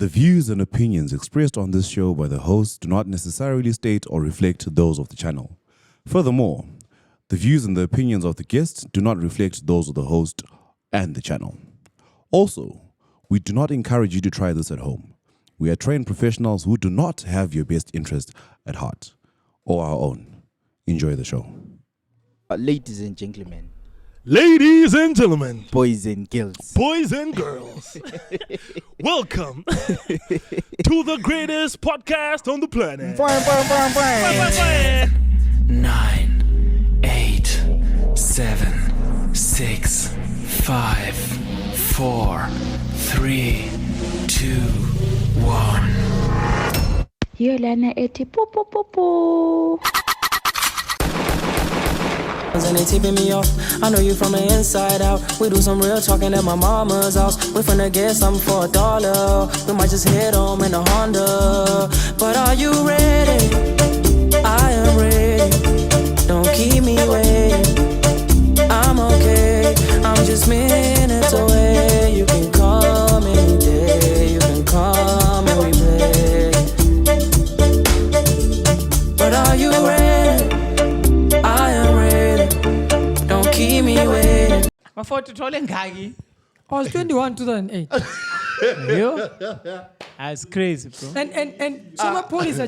The views and opinions expressed on this show by the host do not necessarily state or reflect those of the channel. Furthermore, the views and the opinions of the guests do not reflect those of the host and the channel. Also, we do not encourage you to try this at home. We are trained professionals who do not have your best interest at heart or our own. Enjoy the show. Ladies and gentlemen. Ladies and gentlemen, boys and girls, welcome to the greatest podcast on the planet. 9, 8, 7, 6, 5, 4, 3, 2, 1. Yolana eti po po po po. And they tipping me off. I know you from the inside out. We do some real talking at my mama's house. We finna get something for $1. We might just head home in a Honda. But are you ready? I am ready. Don't keep me waiting. I'm okay. I'm just minutes away. You can call me any day. You can call me we play. But are you ready? I am ready. Don't keep me waiting. Maforty thole ngaki. I was 21 2008. Yo. That's crazy, bro. And so amapholisa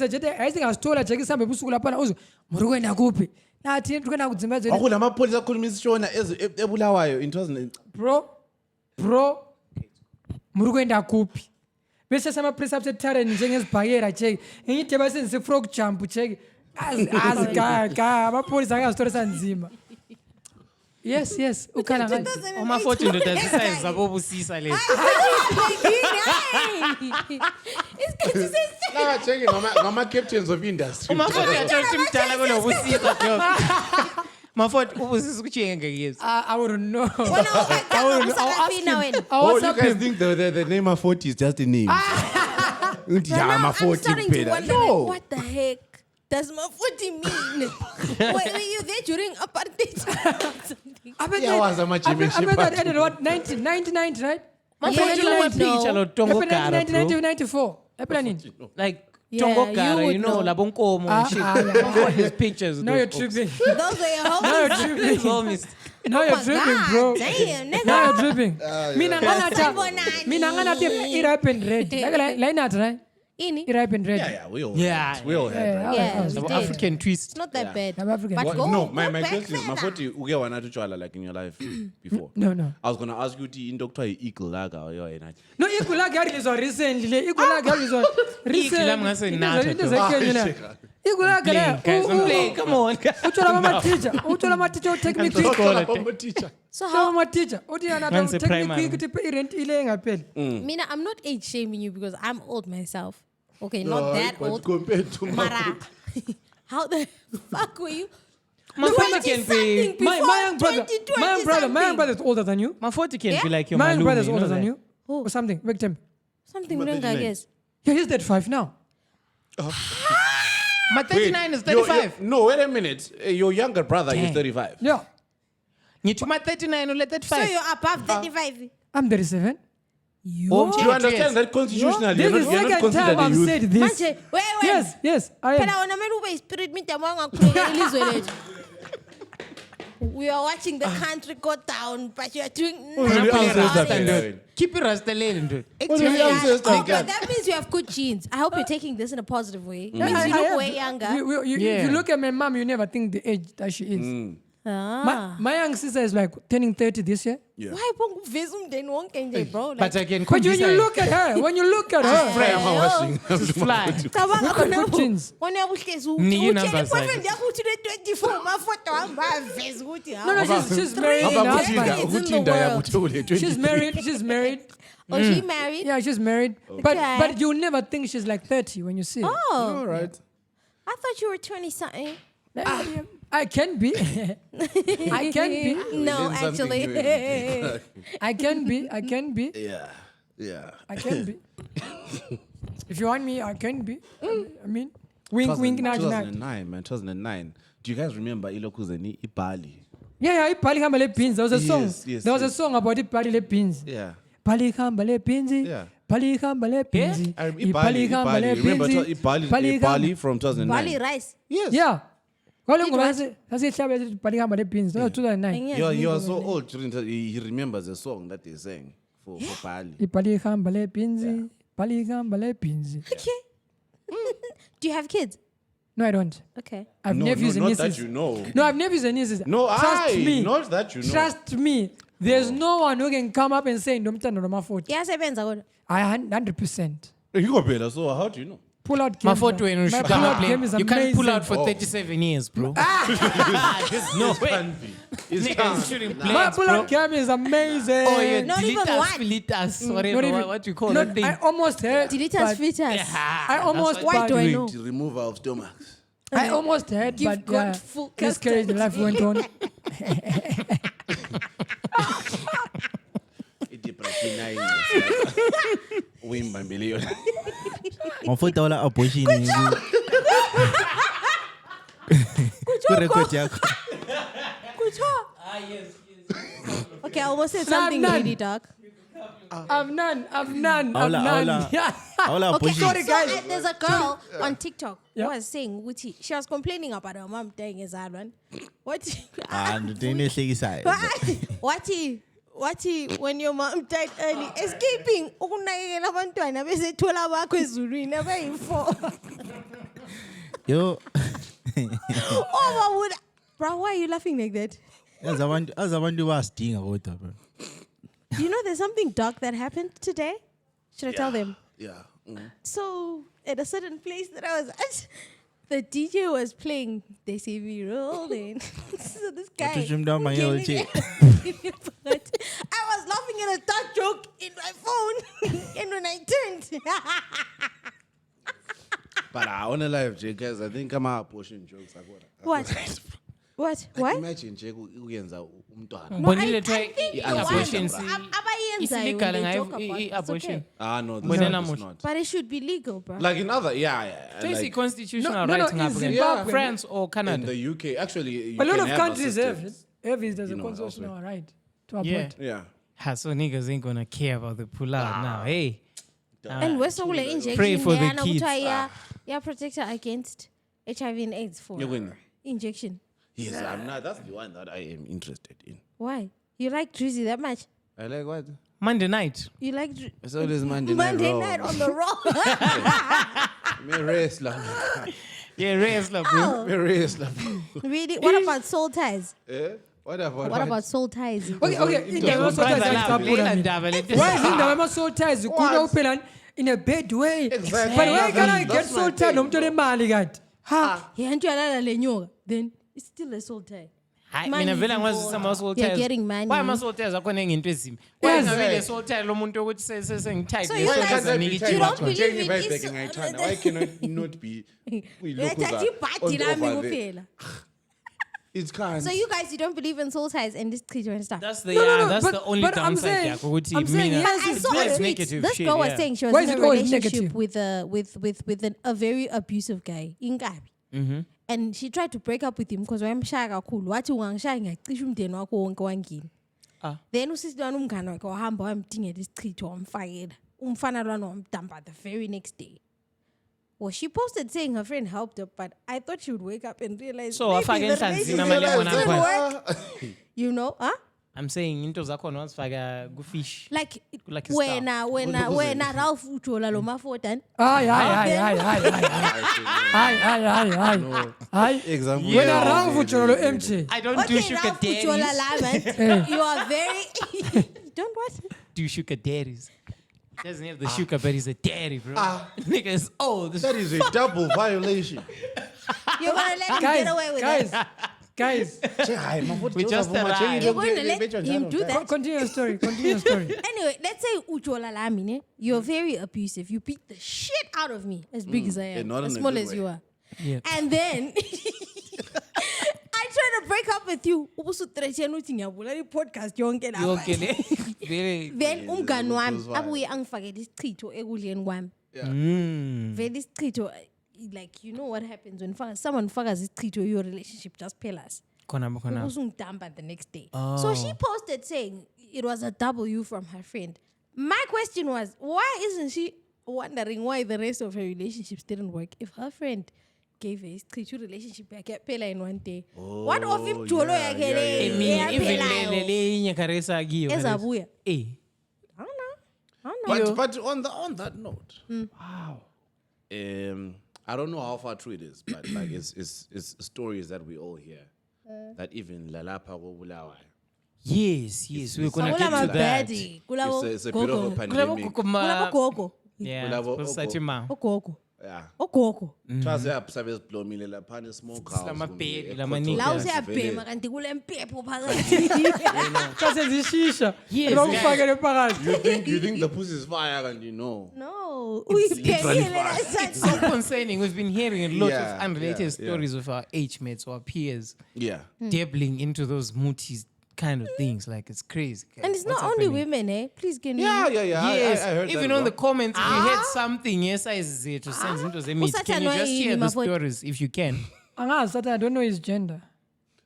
nje ayizingazithola nje kusambe busuku lapha na uzo muri kwenda kuphi nathi kwenda kudzimezela Akulamapolisa akhuluma isishona ebulawayo in 2000. bro muri kwenda kuphi bese sama precepts etaren njengezibhakera check engithi basenzise frog jump check az ga amapholisa angazithola sanzima. Yes ukhala ngani Maforty ndoda zisize zabo busisa lezi. La check ngama captains of industry. Maforty athi mdala kulobusisa joke. Maforty ubusisa kuchenge ngekezi. I wouldn't know. Oh, you guys think the name Maforty is just a name? I'm starting to wonder, like, what the heck does Maforty mean? Were you there during apartheid? I bet that ended what 1990, right? Maforty picture lo Tongo Gara, 1994. Like Tongo Gara, you know, labonkomo and shit. His pictures. Now you're tripping. Those were your homies. Now you're tripping, bro. Damn, nigga. Now you're tripping. Mina ngana it happened red. Like that, right? It happened red. Yeah, we all had right? Yeah, The African twist. it's not that bad. I'm African. But go, No, go my back question is, further. Maforty, uge wanatu chwala like in your life before? No. I was gonna ask you the doctor equal laga or your night. No, Igulaga is recently. Igulaga is Guys, come on. Utola ma teacher technique. So how? My teacher. Mina, I'm not age shaming you because I'm old myself. Okay, not that old. Compared to Mara. How the fuck were you? Maforty can be. My young brother is older than you. Maforty can be like your My young brother is Malumi, older you know than that? you. Or something. Victim. Something wrong, I guess. Yeah, he's 35 now. My 39 is 35. No, wait a minute. Your younger brother is 35. Yeah. My 39 or 35. So you're above 35? I'm 37. You understand that constitutionally This is the second time I've said this. Manje, wait. Yes, I am. Phela wona mele ube spirit meet yamanga kuphela ilizwe lethu. We are watching the country go down, but you are doing Keep it rastalele, dude. Okay, that means you have good genes. I hope you're taking this in a positive way. It means you look way younger. If you look at my mom, you never think the age that she is. My young sister is like turning 30 this year. Yeah. Why uveza umndeni wonke nje, bro? But again, But when you look at her, she's fly. Cabanga khona genes. wona ubuhlezi Nike utshela numbers boyfriend yakho uthi le-24 mafoto hamba aveza ukuthi No, she's married. She's married. Oh, she married? Yeah, she's married. Okay. But you'll never think she's like 30 when you see her. Oh. All right. I thought you were 20-something. I can be. I can be. No, actually. I can be. Yeah. I can be. If you want me, I can be. I mean, wink, nudge, nudge. 2009, man. 2009. Do you guys remember Ilokuzeni Ibali? Yeah, Ibali Hamba le Beans. There was a song. Yes, There was a song about Ibali le Beans. Yeah. Ibali Hamba le Beans. Yeah. Bali hamba lebhinzi. Ibali, remember Ibali from 2009. Bali rice. Yes. Yeah. Kwalo ngoba sasihlabela Bali hamba lebhinzi. 2009. You are so old. He remembers the song that they sang for Bali. Ibali hamba lebhinzi. Bali hamba lebhinzi. Okay. Do you have kids? No, I don't. Okay. I have nephews and not nieces. that you know. No, I have nephews and nieces. No, Trust me. not that you know. Trust me. There's no one who can come up and say Ndomtando no Maforty. Yes, I benza. I 100%. You got better, so how do you know? Pull out game. Maforty when you My should pull out play. game is You can't pull out for Oh. 37 years, bro. There's no way. Niggas shooting My plans, pull bro. out game is amazing. Oh, yeah, Not even one. Filitas, Not whatever, even- what you call No, that thing. I almost had. Delete but- us, fetus. I almost. Why do I but- know? The removal of stomachs. I almost had, You've but got full miscarriage. The life went on. Win by million. Mafuta wala abortion. Kurecord yakho. Okay, I almost said Nah, something none. really dark. I've none. Awula Okay, abortion. sorry, so guys. there's a girl on TikTok Yeah. who was saying, Wuti, she was complaining about her mom dying as hard one. What? Ndinehlekisayo. What? When your mom died early, escaping ukunakekela abantwana bese thola bakho ezulwini abayi4. Yo. Oh, what would bro, why are you laughing like that? Azabantu basidinga kodwa bro. You know there's something dark that happened today? Should I tell them? Yeah. So at a certain place that I was at, the DJ was playing They See Me Rolling. So this guy. Mgcini. I was laughing at a dark joke in my phone. And when I turned. But on a live, guys, I think I'm out pushing jokes. What? What? Imagine Jake uyenza umntwana. No, Bonile try think abortion. It's illegal when they and joke about it. It's abortion. okay. No, But then it's I'm not. But it should be legal, bro. Like in other, yeah. Tracy Like constitutional No, right in in Zimbabwe. France or in Canada. the UK, actually, you A lot can of have countries have assisted, it. There's a you know, constitutional right to Yeah. abort. Yeah. So niggas ain't gonna care about the pull out now. Hey. And we're so injection. Pray for the yeah, kids. Yeah, protector against HIV and AIDS for You're winning. injection. Yes, I'm not. That's the one that I am interested in. Why? You like Drizzy that much? I like what? Monday night. You like It's always Monday Monday night. night on the road? Me wrestler. Yeah, wrestler, bro. Me wrestler. Really? What about soul ties? What about? What about soul ties? Okay. In the soul ties, why is in the soul ties? You could open in a bad way. Exactly. But why can I That's get my soul tie? thing, No, to the mali gat. Ha. Yeah, and you are lenyoka. Then it's still a soul tie. Mina vela ngazi sama soul ties. You're getting money. Why ama soul ties akhona ngento ezima? Why Yes. ngavele soul tie lo muntu ukuthi sengithipe So you guys- you don't believe in Why can I not be? It's kind. So you guys, you don't believe in soul ties and this creature and stuff. That's the No, that's but- the only but I'm downside. saying- Yakho ukuthi I'm saying mina- yes, I it's saw very a tweet. negative This shit, girl was yeah. saying she was Why in is a it always relationship negative? with a very abusive guy, Ingabi. And she tried to break up with him because wayemshaya kakhulu. Wathi ungangishaya ngiyacisha umndeni wakho wonke wangini. Then usisi lwana umngane wakhe wahamba wayamdingela isichitho wamfakela. Umfana lwana wamdamba the very next day. Well, she posted saying her friend helped her, but I thought she would wake up and realize. So, maybe wafaka the enhlanzini relationship amalemon didn't akhona. work. You know, huh? I'm saying into zakhona wazifaka ku fish. Like Like a wena Ralph ujola lo Maforty. Aye. Example. When I rang for Cholo MJ. I don't do Okay, sugar Ralph ujola daddies. lemon. You are very. Don't what? Do sugar daddies. He doesn't have the sugar, but he's a daddy, bro. Nigga is old. That is a double violation. You're gonna let him get away with that. Guys, We just arrived. You're going to let him do that. continue your story. Anyway, let's say ujola lamine. You're very abusive. You beat the shit out of me, as big as I am, not as in a small good as way. you are. Yeah. And then I try to break up with you. Podcast yonke lapha. Okay. Very. Then umngani wami Close abuye angifakele isichitho ekudleni kwami. Vele isichitho, like, you know what happens when someone fakazi isichitho, your relationship just pillars. Khona. Usungidamba the next day. So she posted saying it was a W from her friend. My question was, why isn't she wondering why the rest of her relationships didn't work if her friend gave her a relationship back at Pela in one day? What of him Jolo I mean, even le Karesa Gio. Ezabuya. I don't know. But on that note, wow. I don't know how far true it is, but like it's stories that we all hear that even Lalapa Bulawa. Yes, we're gonna get to that. It's a bit of a pandemic. Yeah, Okoko. Yeah. Okoko. Trust up, service blow me la pan smoke house. La usiyabhema kanti kule mpepho phakathi. Xa senzishisha. Yes, Lokufakele phakathi. You think the pussy is fire and you know? No. It's so concerning. We've been hearing a lot Yeah, of unrelated yeah. stories of our age mates or our peers Yeah. dabbling into those mooties kind of things. Like, it's crazy. And it's not only women, eh? Please can Yeah. Yes, I heard even that on the well. comments, if you had something, yes, I say to send into the meet. Can you just share the stories if you can? I don't know his gender.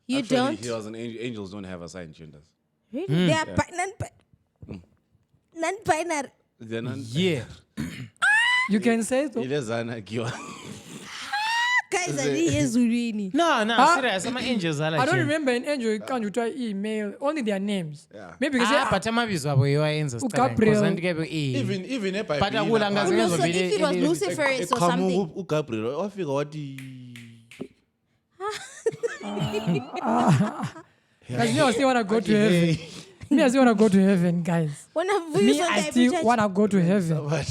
You Actually, don't? he was an angel. Angels don't have assigned genders. Really? They are non-binary. They're not. Yeah. You can say so. Guys, are these Zulwini? No, serious. I'm angels. I don't remember an angel. Can't you try email? Only their names. Yeah. Maybe you say, but amabizo abo yowayenza Gabriel. Even if I But I will No, so if it was Luciferus or something. Gabriel, I figure what Guys, me, I still want to go to heaven. Me, I still want to go to heaven, guys. Me, I still want to go to heaven.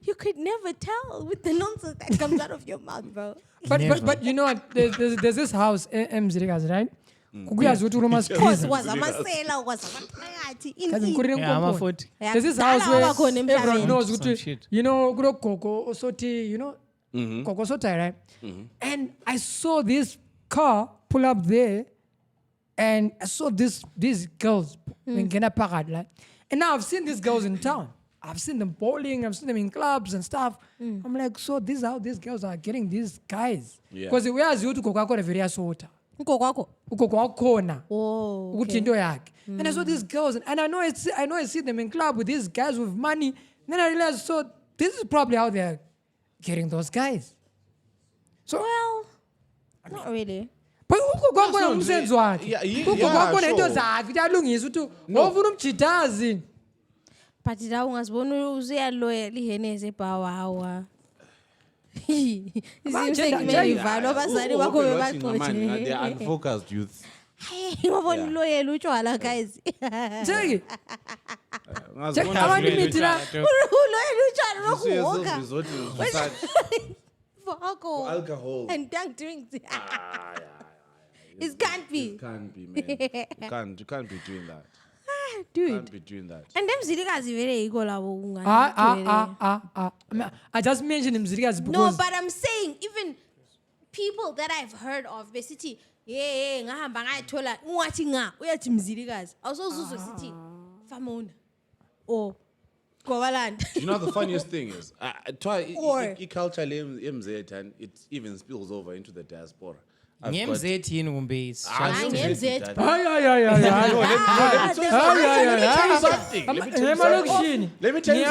You could never tell with the nonsense that comes out of your mouth, bro. But you know what? There's this house, Mgcini, right? Kukuyazi ukuthi uRoma Cause Squeeze. was amasela was amaphakathi Guys, in ngikurile Yeah, Nkomo. Maforty. There's this house where everyone knows Some ukuthi, shit. you know, kulo Gogo Osoti, you know, Gogo Osoti, right? And I saw this car pull up there, and I saw these girls ngena phakathi la. And now I've seen these girls in town. I've seen them bowling, I've seen them in clubs and stuff. I'm like, so this is how these girls are getting these guys. Yeah. Because uyazi ukuthi ugogo wakho very asota. Ugogo Ugogo wakhona. Oh, Ukuthi into yakhe. And I saw these girls, and I know I see them in club with these guys with money. And then I realized, so this is probably how they're getting those guys. So well, not really. but ugogo wakho umsebenzi wakhe. Yeah, Ugogo wakho nento sure. zakhe uyalungisa ukuthi ngofuna umjitazi. But la ungazibona usuyaloya liheneze ebhawawa. Izivalwa abazali bakho bebaxotshe. They're unfocused youth. Ngibona uloyela utshwala guys. Check. Ungazibona Abantu imithi la. Uloyela utshwala you see yourself lokuhoka. resorting to such For alcohol. alcohol. And dark drinks. It can't be. It can't be, man. You can't be doing that. Dude. Can't be doing that. And them zilikazi vele iko labo kungani. I just mentioned Mgcini No, because but I'm saying even people that I've heard of besithi ngahamba ngayithola ungathi uyathi mzilikazi awusozuzwe sithi famona or Gobaland. You know the funniest thing is, Or- culture MZ and it even spills over into the diaspora. I've got- Ngemzethi yini kumbe is Hayi ngemzethu. Let me tell you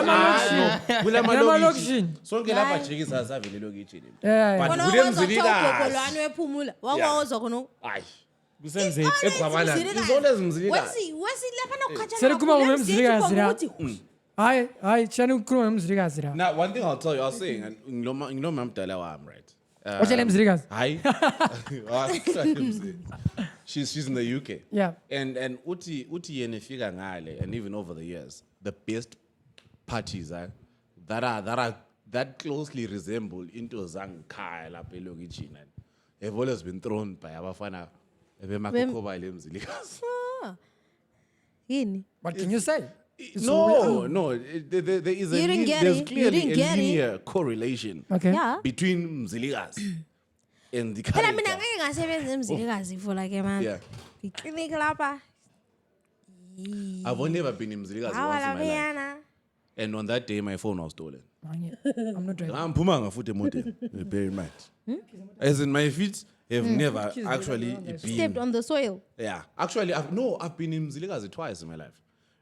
Emalokishini. sonke lapha jikisa savele lokishini. Yeah. But Wona kule ozwa mzilikazi. ugokolwane wephumula. Wangawozwa khona. Hayi. kusemzethi eGwabalanda. It's always mzilikazi. Wesilapha nokukhathala. Selikhuluma ngomzilikazi la. Hayi, chani ukukhuluma ngomzilikazi la. Now, one thing I'll tell you, I was saying, and ngiloma mdala wami, right? Ohlele mzilikazi. Hayi. She's in the UK. Yeah. And uthi yena efika ngale, and even over the years, the best parties that closely resemble into zangikhaya lapha elokishini have always been thrown by abafana bemakhoba ile mzilikazi. Yini? What can you say? No. There is You didn't get there's it. clearly You didn't a get it. linear correlation Okay. Yeah. between mzilikazi and the Phela mina character. ngeke ngasebenza emzilikazi for like man. Yeah. Iklinik lapha. I've only ever been in mzilikazi once in my life. Awalabiyana. And on that day, my phone was stolen. I'm not driving. I'm Pumanga foot emote. Bear in mind. As in my feet have never actually Stepped been. on the soil. Yeah. Actually, I've been in mzilikazi twice in my life.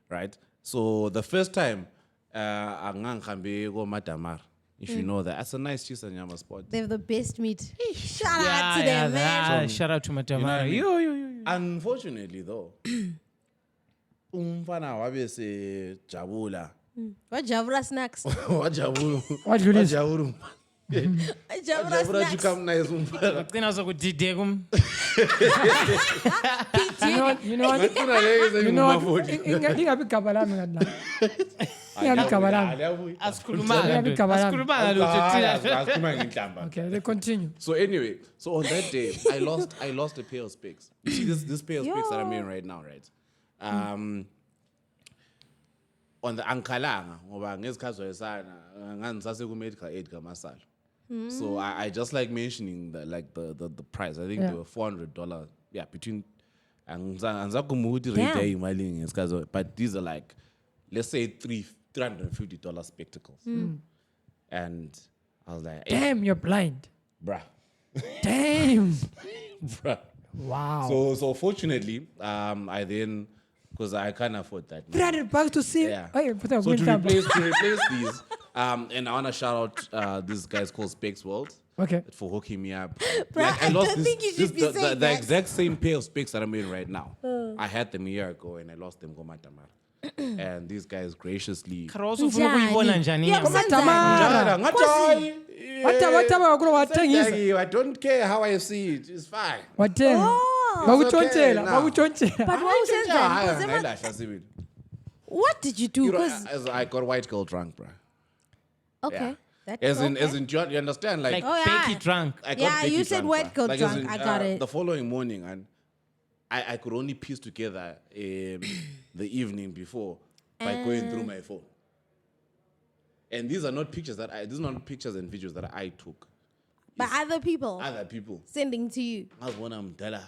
Right? So the first time, angangihambe koMadamar. If you know that, that's a nice cheese and yama spot. They have the best meat. Shout out to them, man. Shout out to Matamara. You know what I mean? Yo. Unfortunately, though, umfana wabese jabula. What Javra snacks? Wajabulu. What you list? Wajabulu. Javra Wajabulu snacks. chukam na umfana. Ugcina sokudideka You know what? Ingabi igaba lami ngadla. Ingabi igaba lami. asikhulumanga lutho. Okay, they continue. So anyway, so on that day, I lost a pair of specs. You see this pair of specs that I'm in right now, right? On the Ankalanga, ngoba ngezikhathi zoyesana ngangisase ku medical aid kamasalo. So I just like mentioning the price. I think they were $400. Yeah, between angizakumudi rate imali ngezikhathi, but these are like, let's say $350 spectacles. And I was like, Damn, you're blind. bruh. Damn. Bruh. Wow. So fortunately, I then, because I can't afford that. $300 to see. Yeah. Oh, yeah, put that So wind down. to replace these, and I want to shout out these guys called Specs World Okay. for hooking me up. Bruh, I don't think you should be saying the that. exact same pair of specs that I'm in right now. I had them a year ago and I lost them koMadamar. And these guys graciously. Karoso ufuna ukuyibona njani inyama? Matamara. I don't care how I see it. It's fine. Wathenga. Bakutshontshela, bakutshontshela. But what was Yeah, what did you do? you know, 'Cause- as I got white girl drunk, bro. okay. Yeah. That's As in, okay. you understand? Like, Like Oh, yeah. Becky drunk. I got Yeah, Becky you said drunk, white bruh. girl Like, drunk. I got it. The following morning, and I could only piece together the evening before by going through my phone. And these are not pictures these are not pictures and videos that I took. But other people Other people. sending to you. I was one of them dollar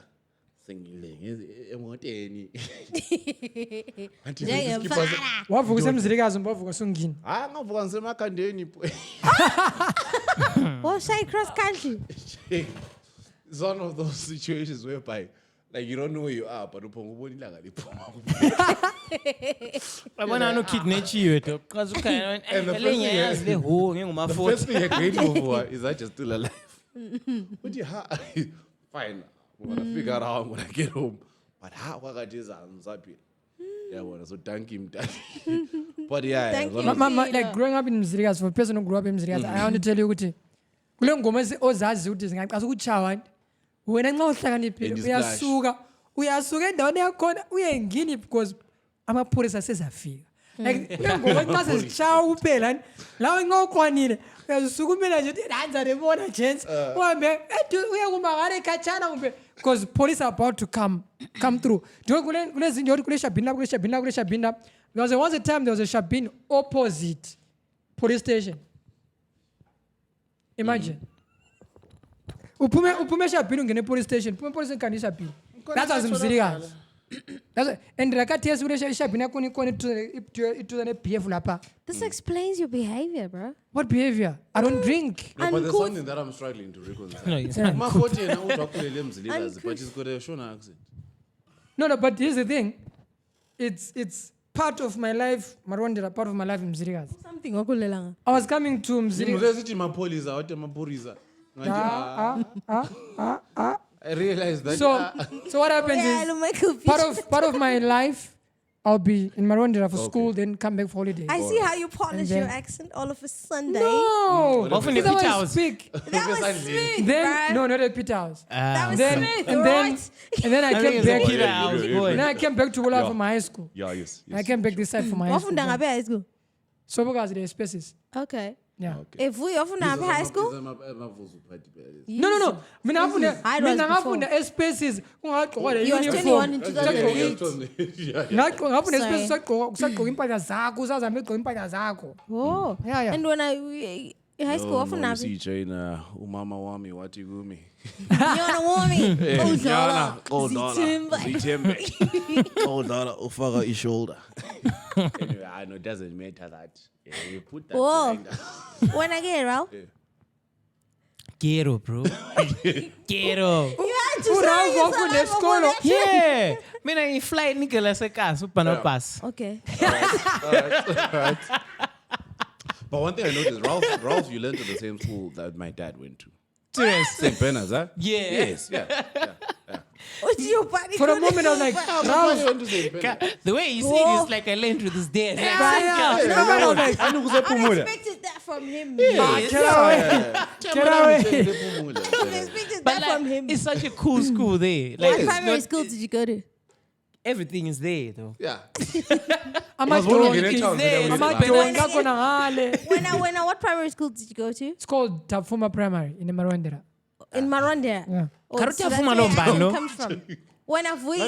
singing. Njengefana. Wavuka usemzilikazi mbavuka sungini. Ngavuka ngisemakhandeni. Oh, shy cross country. It's one of those situations whereby, like, you don't know where you are, but upongubona ilanga liphuma. Babona anokidnachiwe to. Because And the first thing yazi le ho The nginguma-40. first thing you're grateful for is that you're still alive. But yeah, fine. I'm gonna figure out how I'm gonna get home. But how I'm happy. Yeah, well, so thank him. But yeah, Thank one you. of- Like growing up in Mzilikazi, for a person who grew up in Mzilikazi, I want to tell you ukuthi kule ngoma ozazi ukuthi zingaqasa ukuchaya wena nxa uhlakaniphile And you uyasuka endaweni yakhona uye ngini because amapholisa asezafika. Like kule ngoma nxa sezichaya kuphela lawe nxa uqwanile uyazisukumela nje uthi danza lebona gents uhambe uye kumangale khatshana kumbe because police are about to come through. Do you know kule zinto kule Shabina there was once a time there was a Shabin opposite police station. Imagine. Uphume Shabin ungene police station. Uphume police station kanisa Shabin. That was Mzilikazi. And rakathi kule Shabin yakoni to the PF lapha. This explains your behavior, bro. What behavior? I don't drink. No, but there's Uncouth. something that I'm struggling to reconcile. No, it's Maforty and Udakulele Mzilikazi, but he's got a Shona accent. No, but here's the thing. It's part of my life, Marwandela, part of my life in Mzilikazi. Something okulelanga. I was coming to Mzilikazi. University Mapolisa, what Mapurisa. I realized that. So what happens Yeah, is I my confusion. part of my life, I'll be in Marwandela for school, then come back for holiday. I see how you polish And then- your accent all of a Sunday. No, Often that's the how I Peter House. speak. That was smooth, Then bruh. no, not at Peter House. That was Then smooth, and then right? and then I think came it's a back. Peter House boy. Then I came back to Wola for my high school. Yeah, yes. I came back this side for my high school. Wafunda ngabe high school? So because there are spaces. Okay. Yeah. If we wafunda ngabe high school? No. Mina ngafunda spaces ungagqoka le You was 21 in uniform. 2008. Ngafunda Sorry. spaces kusagqoka impahla zakho, usazama ugqoka impahla zakho. Oh. Yeah. And when I high school wafunda ngabe? CJ umama wami wathi kumi. Yona wami. Yana, Zithemba. Zithembe. Dollar ufaka ishoulder. Anyway, I know it doesn't matter that. Yeah, you put that Whoa. behind us. When I get around. Quiero, bro. Quiero. You had uralph wafunde esikolo Yeah. Mina ngifly nigga lasekhaya ubhana bus. Okay. Alright. But one thing I noticed, Ralph, you learned at the same school that my dad went to. Serious. St. Bernard's, huh? Yeah. Yes, yeah. What's your body? for a moment I was like Ralph went to St. Bernard's. The way you say it is like I learned with this day. I was like I expected that from him. get away I expected But that from him. like, it's such a cool school there. Like What it's primary not- school did you go to? everything is there though. Yeah. amadonki there. amadonki akhona ngale What primary school did you go to? it's called Tafuma Primary in Marwandera. In Marwanda. Yeah. Oh, so that's Tafuma where Lombano. Adam comes from. When I've Who's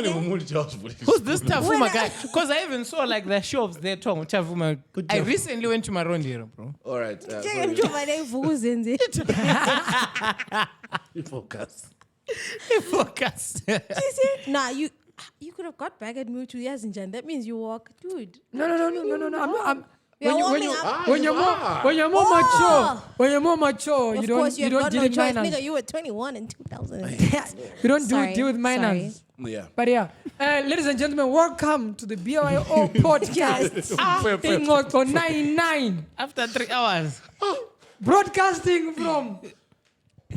this Tafuma guy? Because I even saw like the shops there, Tom Tafuma. I recently went to Marondera, bro. All right. Focus. Focus. Nah, you could have got back at me 2 years in Jan. That means you walk, dude. No. I'm You're when warming you up. when you're more mature, Of you don't course, you deal have got no with choice, minors. nigga. You were 21 in 2000. You don't Sorry, deal with minors. Yeah. But yeah, ladies and gentlemen, welcome to the ByoPodcast. Ingoko 99, After 3 hours. broadcasting from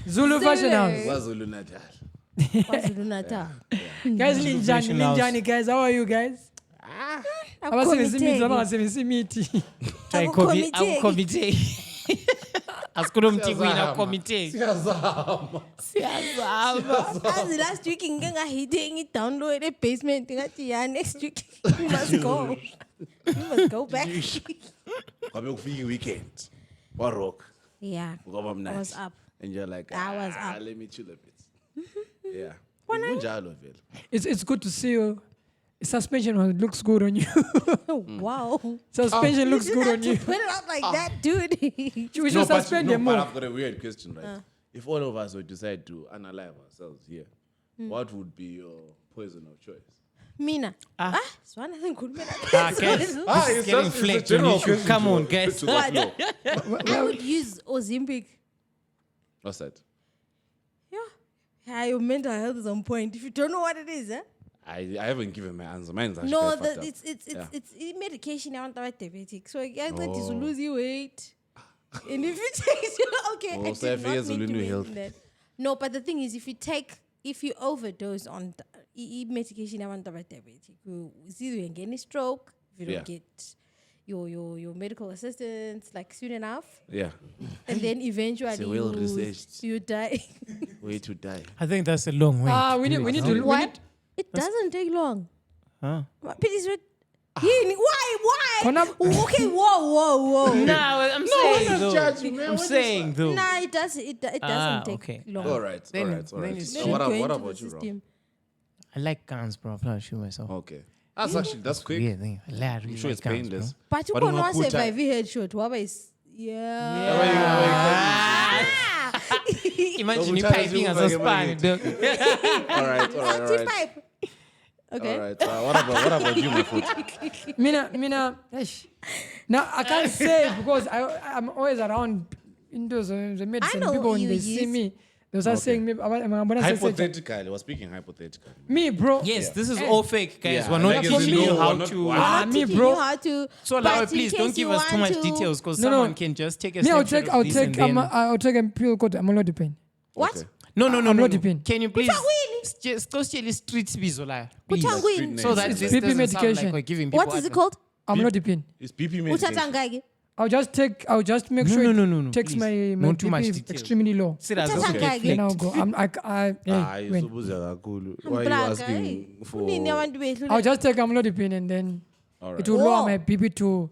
Zulu Fashion House. KwaZulu Natal. KwaZulu-Natal. Guys, linjani, guys. How are you guys? Abasebenzisa imithi abangasebenzisa imithi. Try committee. Asikulomthi kwina committee. Siyazama. As last week, ngingahitting download a basement. Next week, you must go. You must go back. Kwabe kufika weekend. Rock. Yeah, I was up. And you're like, I was up. let me chill a bit. Yeah. Kunjalo vele. It's good to see you. Suspension looks good on you. Wow. Suspension looks good on you. Put it out like that, dude. We should suspend them But more. I've got a weird question, right? If all of us would decide to unalive ourselves here, what would be your poison of choice? Mina. Swana ngikhulumela. It's getting flagged on YouTube. Come on, guys. I would use Ozempic. What's that? Yeah, your mental health is on point. If you don't know what it is, I haven't given my answer. Mine's actually no, quite fucked up. it's medication. I want to diabetic, so I get to lose your weight. And if you take, okay, Oh, I so did if not he has mean to Zulu mention health. that. No, but the thing is, if you overdose on medication, I want to diabetic. It's either you get a stroke, if you don't get your medical assistance like soon enough, and then eventually well researched. you die. Way to die. I think that's a long way. We need to. What? It doesn't take long. Huh? Please, why? Okay, whoa. No, I'm saying though. Nah, it doesn't take long. All right. Then So it's what Go into about the you, Rob? system. I like guns, bro. I'm not sure myself. Okay. That's quick. Weird thing. I'm sure it's painless. But you But can ungakuta- survive headshot. What is? Imagine you piping as a span. All right. Pipe. Okay. All right. What about you, Maforty? Mina. Now I can't say because I'm always around into the medicine. I know People when you they see use- me, they start saying me. Hypothetically, we're speaking hypothetically. Me, bro. Yes, this is all fake, guys. Yeah, We're not like teaching you you know, how we're not- to. Ah, me, Teaching bro. you how to. So, but Laura, in please case don't give you us too want much to- details because No, someone can just take a Me, I'll snapshot take. of I'll this take. and then- I'll take a pill called amlodipine. What? Okay. No. Amlodipine. Can you please Kutangwini? just tell street bizola? Please. Kutangwini? So that It's this BP doesn't sound medication. like we're giving people. What is it called? Amlodipine. It's BP medication. Utatangage. I'll just make sure No, takes please. my Not too much BP details. extremely low. Serious, Utatangage. okay. Okay. Then I'll go. When? Why are you asking for? I'll just take amlodipine and then All it right. will lower my BP to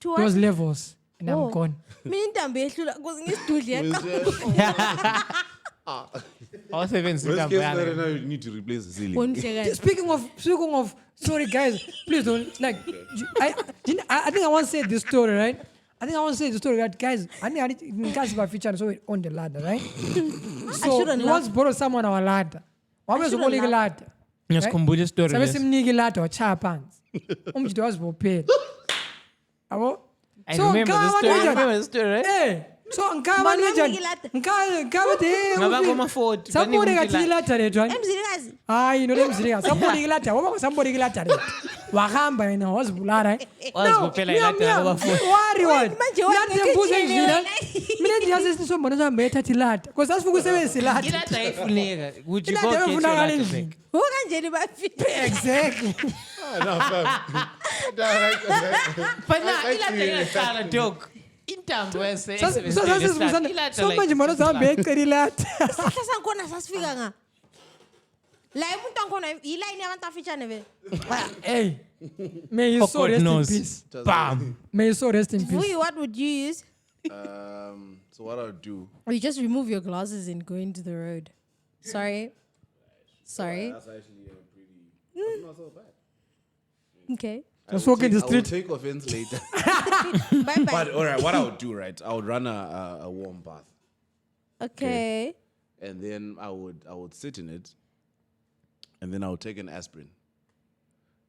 To those what? levels, and I'm gone. Mina intambo yehlula because ngisidudle Also, even sit Worst down, case man. scenario, now you need to replace the ceiling. Speaking of, sorry guys, please don't like. I think I want to say this story, right? That guys, I need in case of a feature so on the ladder, right? So shouldn't we once borrowed someone our ladder. Why was shouldn't the laugh. ladder? Ngiyasikhumbula story Sabe lesi. simnike ladder wachaya phansi. Umjito wazibophela. Abo? I remember the story. I remember the story, right? Hey, So ngikaba njani? Ngikaba de. Ngaba kuma-40, Somebody baningi ngathi ilata lethu. Emzilikazi. Hayi no lemzilikazi. Somebody ilata. Waba somebody ilata lethu. Wahamba yena wazibulala. Wazibophela ilata yaba-40. Worry what? Manje Nathi mbuzo endlini. Mina ndiyazi isisombona sami ethatha ilata. Because asifuku usebenzisa ilata. Ilata ifuneka. Would you go Ilata get your ifunakala lata endlini. back? Ukanjeni bafika. Exactly. But now, ilata iyahlala, dog. Intambo So manje manje uzahambe ecela ilata. Sahla sankhona sasifika nga. La umuntu ankhona iline yabantu afitshane vele. Hey. May you so God rest in knows. peace. Bam. May you so rest in peace. Vuyi, what would you use? So what I'll do? Or you just remove your glasses and go into the road. Sorry. That's actually pretty. Not so bad. Okay. Just walk in the I will street. take offense later. Bye bye. But all right, what I would do, right? I would run a warm bath, Okay. and then I would sit in it, and then I would take an aspirin.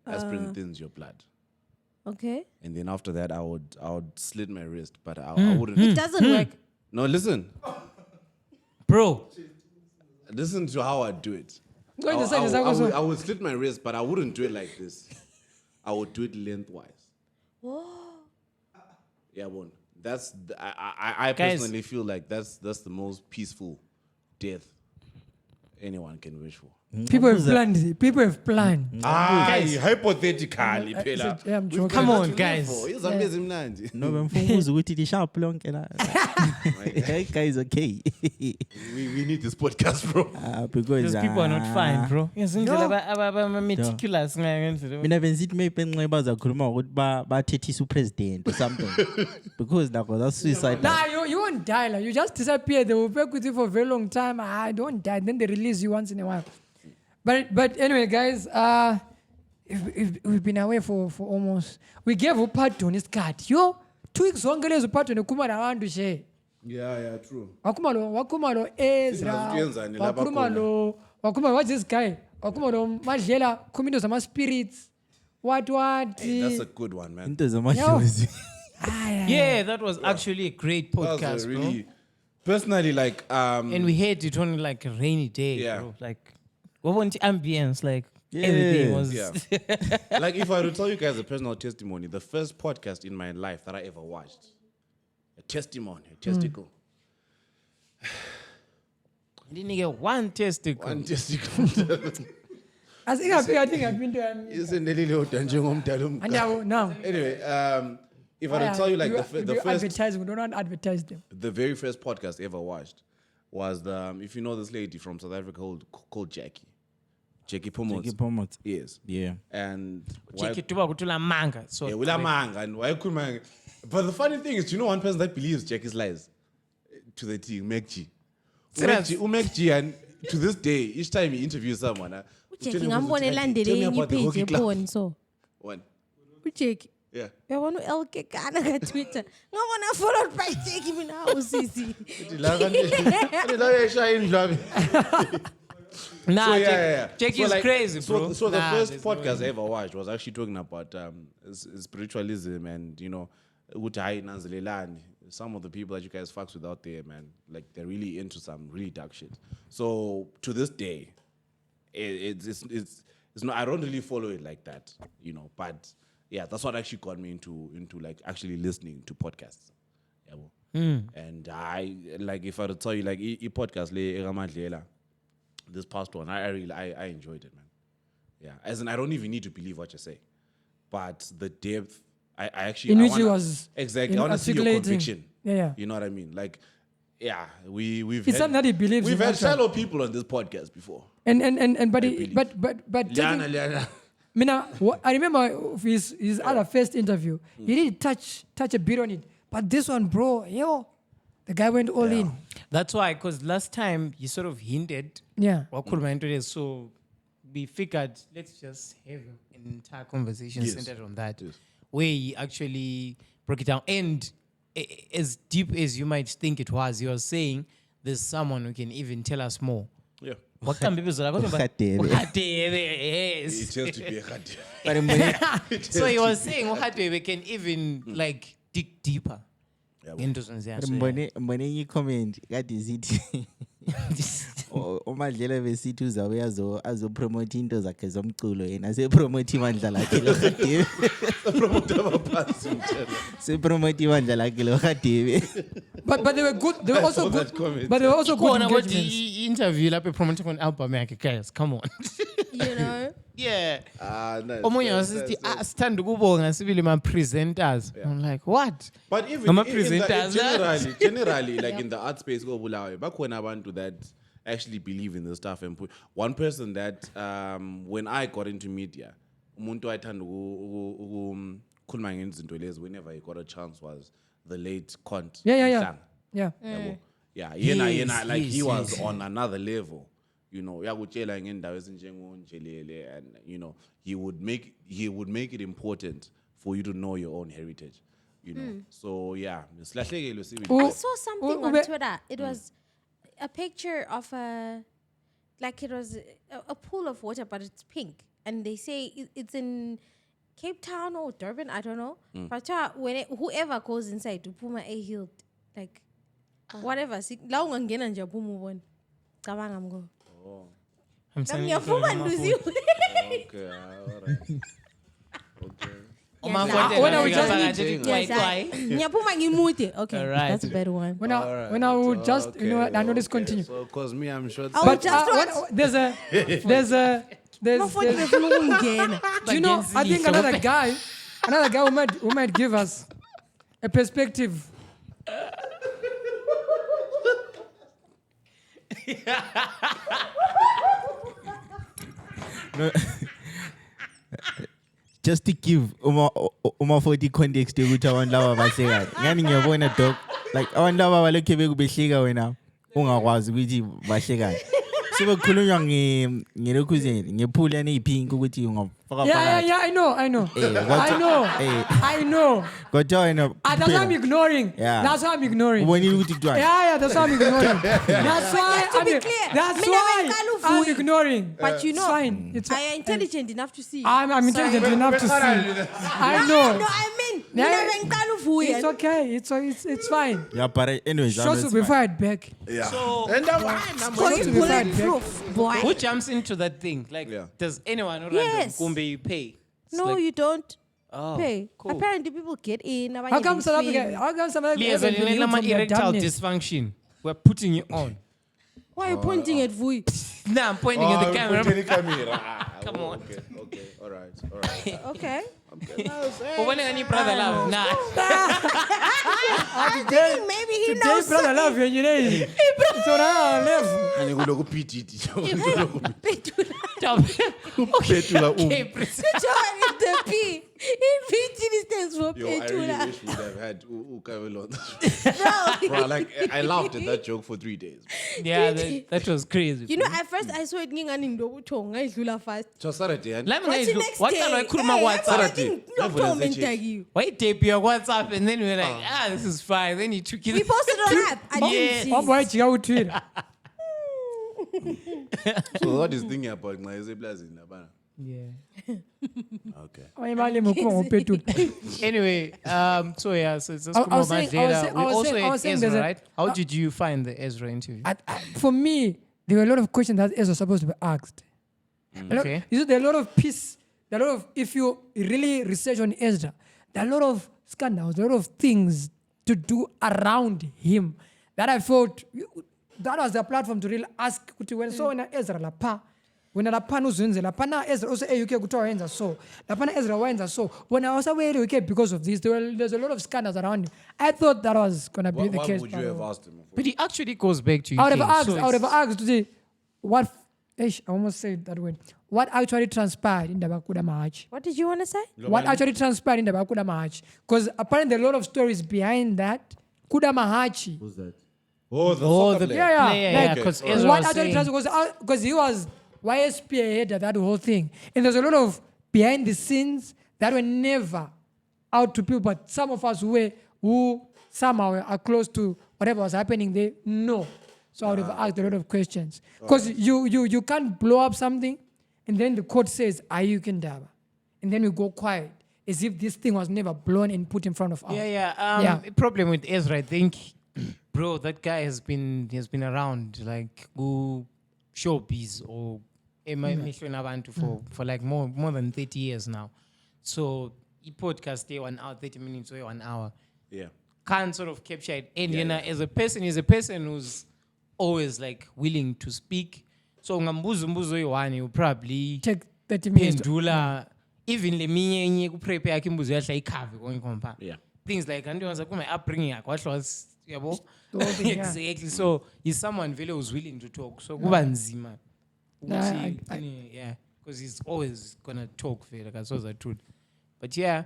Aspirin thins your blood, Okay. and then after that, I would slit my wrist, but I wouldn't. It doesn't work. No, listen, Bro, listen to how I do it. Go in the side, the I would slit my wrist, but I wouldn't do it like this. I would do it lengthwise. Whoa. Yeah, one. I Guys. personally feel like that's the most peaceful death anyone can wish for. People have planned. People have planned. Hypothetically, phela. Yeah, I'm joking. come on, guys. Izambi ezimnandi. No, bemfuza ukuthi lisharp lonke la. Hey guys, okay. We need this podcast, bro. Because Those people are not fine, bro. Meticulous. mina benzithi maybe enxe bazakhuluma ukuthi bathethisa upresident or something. Because nako that's suicide. Nah, you won't die. Like, you just disappear. They will work with you for a very long time. Don't die. Then they release you once in a while. But anyway, guys, we've been away for almost. We gave Upatton his card. Yo, 2 weeks longer as Upatton ukuma na wandu she. Yeah, true. Wakumalo Ezra. Sinaziyenzani lapha Wakumalo what's this guy? Wakumalo Madlela Kumindo sama spirits. What? Hey, that's a good one, man. Into zamashozi. Yeah, that was actually a great That was podcast, a bro. really, personally, like, And we had it on like a rainy day, Yeah. bro. Like, what was the ambience? Like, everything was. Yeah. Like, if I were to tell you guys a personal testimony, the first podcast in my life that I ever watched, a testimony, a testicle. Didn't get one testicle. One testicle. I think I've been to Isn't it little and now. Anyway, if I were to tell you, like, the first, advertise, we don't advertise them. the very first podcast I ever watched was if you know this lady from South Africa called Jackie. Jackie Pomot. Yes. Yeah. And Check it to la manga. So yeah, with a manga and why could man? But the funny thing is, you know, one person that believes Jackie's lies to the team, Mgcini. Mgcini, and to this day, each time he interviews someone, Ujeki ngambone elandele enye page ephone so. One. Ujeki. Yeah. Uyabona uLK kana ka Twitter. Ngabona followed by Jeki mina usisi. nah, So, yeah. Jackie So, is like, crazy, bro. So the Nah, first there's no podcast I way. ever watched was actually talking about spiritualism and, you know, some of the people that you guys fucks with out there, man, like they're really into some really dark shit. So to this day, it's not, I don't really follow it like that, you know, but yeah, that's what actually got me into like actually listening to podcasts. Yeah, well. And I, like, if I were to tell you, like, podcast this past one, I really enjoyed it, man. Yeah, as in I don't even need to believe what you say, but the depth, I actually In I which wanna, he was exactly. I want to see your articulating. conviction. Yeah. You know what I mean? Like, yeah, we've It's something that he believes we've in, had that's right. shallow people on this podcast before. But believe. taking, Mina, I remember his other first interview. He did touch a bit on it, but this one, bro, the guy went all in. That's why, because last time you sort of hinted. Yeah. So we figured let's just have an entire conversation Yes. centered on that, Yes. where he actually broke it down. And as deep as you might think it was, you were saying there's someone who can even tell us more. Yeah. What can people say? Uhadebe. Yes. It has to be a hard. So he was saying Uhadebe can even like dig deeper. Into zenzeka. mbone enye comment kade zithi uMadlela besithi uzabe azopromote into zakhe zomculo yena sepromote ibandla lakhe lokhadiwe sepromote ibandla lakhe lokhadiwe. But they were good. They were also good. But they were also good Kona what engagements. interview lapho promoting on album yakhe guys, come on. You know? Yeah. Nice. Omunye wasithi asithanda ukubonga sibili ma presenters. I'm like, what? But even Ngama in presenters, generally, like in the art space, go Bulawayo, bakhona abantu that actually believe in the stuff and put one person that when I got into media, umuntu ayithanda ukukhuluma ngezinto lezi whenever he got a chance was the late Cont. Yeah. Yena, like he was yes. on another level. You know, yakutshela ngendawo ezinjengonjelele, and you know, he would make it important for you to know your own heritage. You know, so yeah, I saw something on Twitter. It was a picture of it was a pool of water, but it's pink. And they say it's in Cape Town or Durban, I don't know. But whoever goes inside to Puma a healed, like whatever. I'm saying Okay, all right. Okay, Alright. that's a better one. When I would just, you know, I know this continue. So, cause me, I'm sure. But just there's you know, I think another guy who might give us a perspective. No. Just to give Maforty context ukuthi abantu laba bahleka. Ngani ngiyabona dog like abantu laba balokhe bekubehlika wena ungakwazi ukuthi bahleka. Sibekhulunywa ngelokuze ngephula nezipink ukuthi ungafaka phakathi. Yeah, I know. I know. Kodwa wena That's why I'm ignoring. Yeah. That's why I'm ignoring. ubonile ukuthi kuthiwa. Yeah, that's why I'm ignoring. That's why to be clear, That's mina why bengicala I'm uVuyi. ignoring. But you know, It's fine. It's I am intelligent enough to see. I'm intelligent enough to see. I know. No, I mean, Yeah. mina bengicala uVuyi. It's okay. It's fine. Yeah, but anyways, Shows will be fired back. Yeah. So And Shows will be fired back. Bulletproof, boy. who jumps into that thing? Like, does anyone who Yes. Kumbe you pay? It's No, like, you don't oh, pay. cool. Apparently, people get in. How come South Africa? How come South Africa? Liaison, hasn't been healed Lena, from their erectile dumbness? dysfunction. We're putting you on. Why are you pointing at Vuyi? Nah, I'm pointing at the camera. Come on. Okay. All right. Okay. But when any brother love, nah. I think maybe he Today, knows brother, love you. You know. It's on our level. And you go PTT. Okay, John is the P. In PG stands for Yo, I really Petula. wish we would have had Ukavelo on the show. Bro, like I laughed at that joke for 3 days. yeah, that was crazy. You know, at first I saw it ngingani ndobuthonga idlula fast. So Saturday, and Let me But know, the next what day, kind of kuruma WhatsApp? WhatsApp? Why tape your WhatsApp and then we're like, this is fine. Then you took We it. posted on app. I Yes. didn't Oh see. boy, chica utwira. so what is thinking about my Plaza? Yeah. Okay. Imali mukuma ngopetula. Anyway, so it's I was saying- we also I had was saying Ezra, there's a- right? How did you find the Ezra interview? For me, there were a lot of questions that Ezra was supposed to be asked. Okay. You know, there are a lot of peace. There are a lot of, if you really research on Ezra, there are a lot of scandals, a lot of things to do around him that I felt that was the platform to really ask. When so when Ezra lapa, when lapa nuzenze lapa na Ezra also UK kutoa enza so lapa na Ezra wenza so when I was aware UK because of this, there's a lot of scandals around him. I thought that was gonna be the What case. would you have asked him? But he actually goes back to UK. I would have asked. so I would have it's- asked to say what. I almost said that word. What actually transpired in the Bakuda March? What did you want to say? What actually transpired in the Bakuda March? Because apparently there are a lot of stories behind that. Kuda Mahachi. Who's that? Oh, the Yeah. Yeah, Like, because Okay. Ezra what was actually saying, transpired because he was YSP head of that whole thing. And there's a lot of behind the scenes that were never out to people, but some of us who somehow are close to whatever was happening, they know. So I would have asked a lot of questions. Because you can't blow up something and then the court says, are you Kendaba? And then we go quiet. as if this thing was never blown and put in front of us. Yeah. Problem with Ezra, I think, bro, that guy has been around like showbiz or for like more than 30 years now. So he podcast day 1 hour, 30 minutes or 1 hour. Yeah. Can't sort of capture it. And as a person, he's a person who's always like willing to speak. So ngambuzo you probably Take 30 minutes. pendula even le minye enye ku prepare yakhe imbuzo yahle ikhave going compa. Yeah. Things like and was like my upbringing what was yabo. Yeah. Exactly. So he's someone very who's willing to talk. So kuba nzima. Nah, Because he's always gonna talk very like so that truth. But yeah,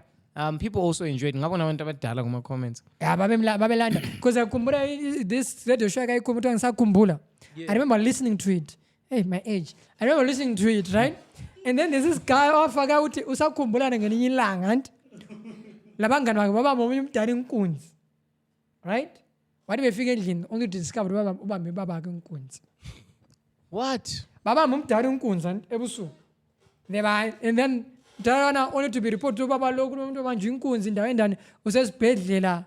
people also enjoyed ngabona abantu abadala kuma comments. Yeah, babelanda. Because I kumbula this radio show I kumbula. I remember listening to it. Hey, my age. I remember listening to it, right? And then there's this guy ofaka uthi usakhumbula ngelinye ilanga and labangani bakhe baba momunye umdala inkunzi. Right? Wathi befika endlini only to discover baba ubambe baba ke inkunzi. What? Baba umdala inkunzi and ebusuku. And then Diana only to be reported to baba lo kunomuntu manje inkunzi indawo endani usesibhedlela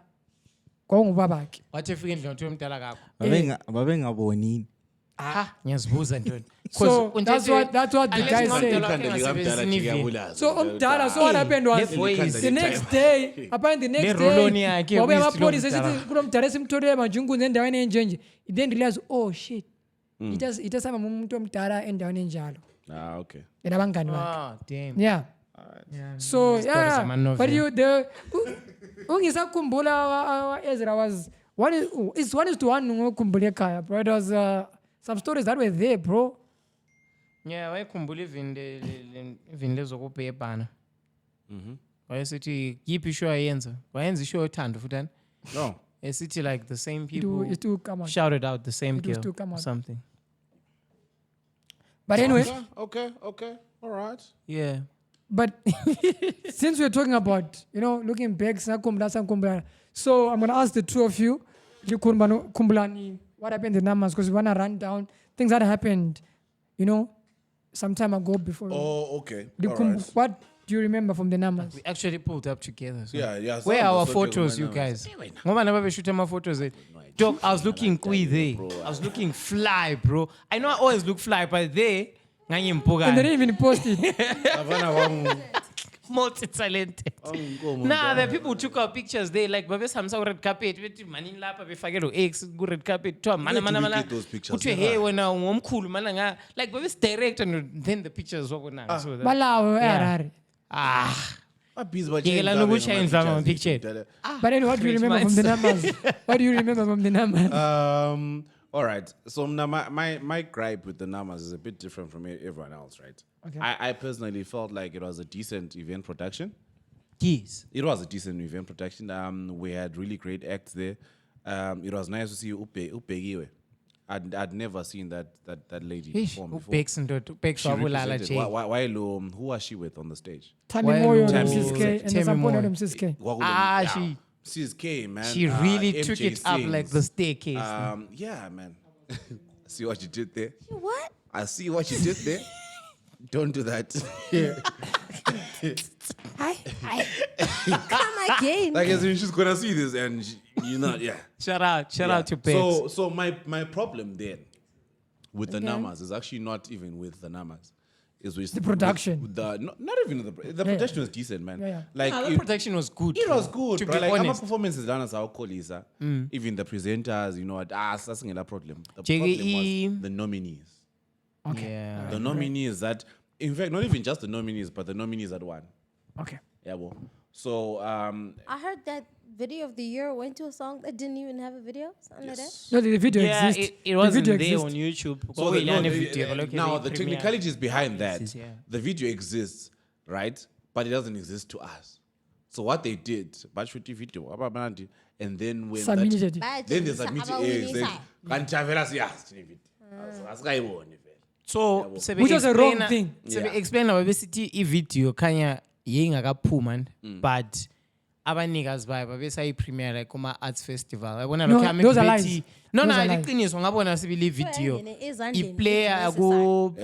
ngobabakhe. Wathi efika endlini uthi umdala kakho. Babengabonini. Ngiyazibuza ntoni. So that's what the guy said. So umdala so what happened was the next day apparently the next day wabe amapolice esithi kulomdala esimtholele manje inkunzi endaweni enjenje. He then realized oh shit. It has umuntu omdala endaweni enjalo. Okay. Abangani bakhe. Damn. Yeah. So yeah, but ungisakhumbula Ezra was one is to one ngokhumbula ekhaya, bro. It was some stories that were there, bro. Yeah, wayekhumbula even lezokubhebhana. Wayesithi yiphi ishow ayenza? Wayenza ishow yothando futani? No. Esithi like the same people It to come out. shouted out the same It was girl to come or out. something. But anyway, Okay. All right. Yeah. but since we're talking about, looking back, sakumbula, so I'm going to ask the two of you, what happened in the numbers, because we want to run down things that happened, some time ago before. Oh, okay. The All right. What do you remember from the numbers? We actually pulled up together. So. Yeah. Where are our photos, you guys? Ngoba never shoot my photos. Dog, I was looking there. I was looking fly, bro. I know I always look fly, but there, And they didn't even post it. Multi-talented. Nah, the people who took our pictures, they like, babe, samsa red carpet, manin lapa, be fagelo eggs, go red carpet, mana. Those pictures. Put your hair when I'm cool, mana. Like, babe, it's direct, and then the pictures were now. Malawi, picture. But anyway, what do you remember from the numbers? What do you remember from the numbers? All right. So now my gripe with the numbers is a bit different from everyone else, right? Okay. I personally felt like it was a decent event production. Yes. It was a decent event production. We had really great acts there. It was nice to see Upegiwe. I'd never seen that lady perform before. Why who was she with on the stage? Tanimoyo Msiske and Sampono Msiske. She's K, man. She really MJ took it up sings. like the staircase. Yeah, man. See what you did there? What? I see what you did there. Don't do that. I come again. Like as in she's gonna see this and you're not. Yeah. Shout out to Bex. So my problem then with the numbers is actually not even with the numbers. Is with the production. With not even the production was decent, man. Yeah. Like the production was good. It was good. To But be like honest. our performances done as our colleagues, even the presenters, that's a problem. The JGE. problem was the nominees. Okay. Yeah. The nominees that, in fact, not even just the nominees, but the nominees that won. Okay. Yeah, well. So I heard that video of the year went to a song that didn't even have a video. Something like that. No, the video Yeah, exists. it wasn't the there video on exists. YouTube. So now the premiere. technicalities behind that, Yeah. the video exists, right? But it doesn't exist to us. So what they did, video, and then when Submitted it. then they submitted So, Which was a wrong thing. Explain our city video kanya yengakaphuma but abanikazi bayo babesayi premiere like kuma arts festival. I wanna No, look those are lies. No, Those are lies. liqiniso ngabona sibili video. Ezandleni, Iplay it's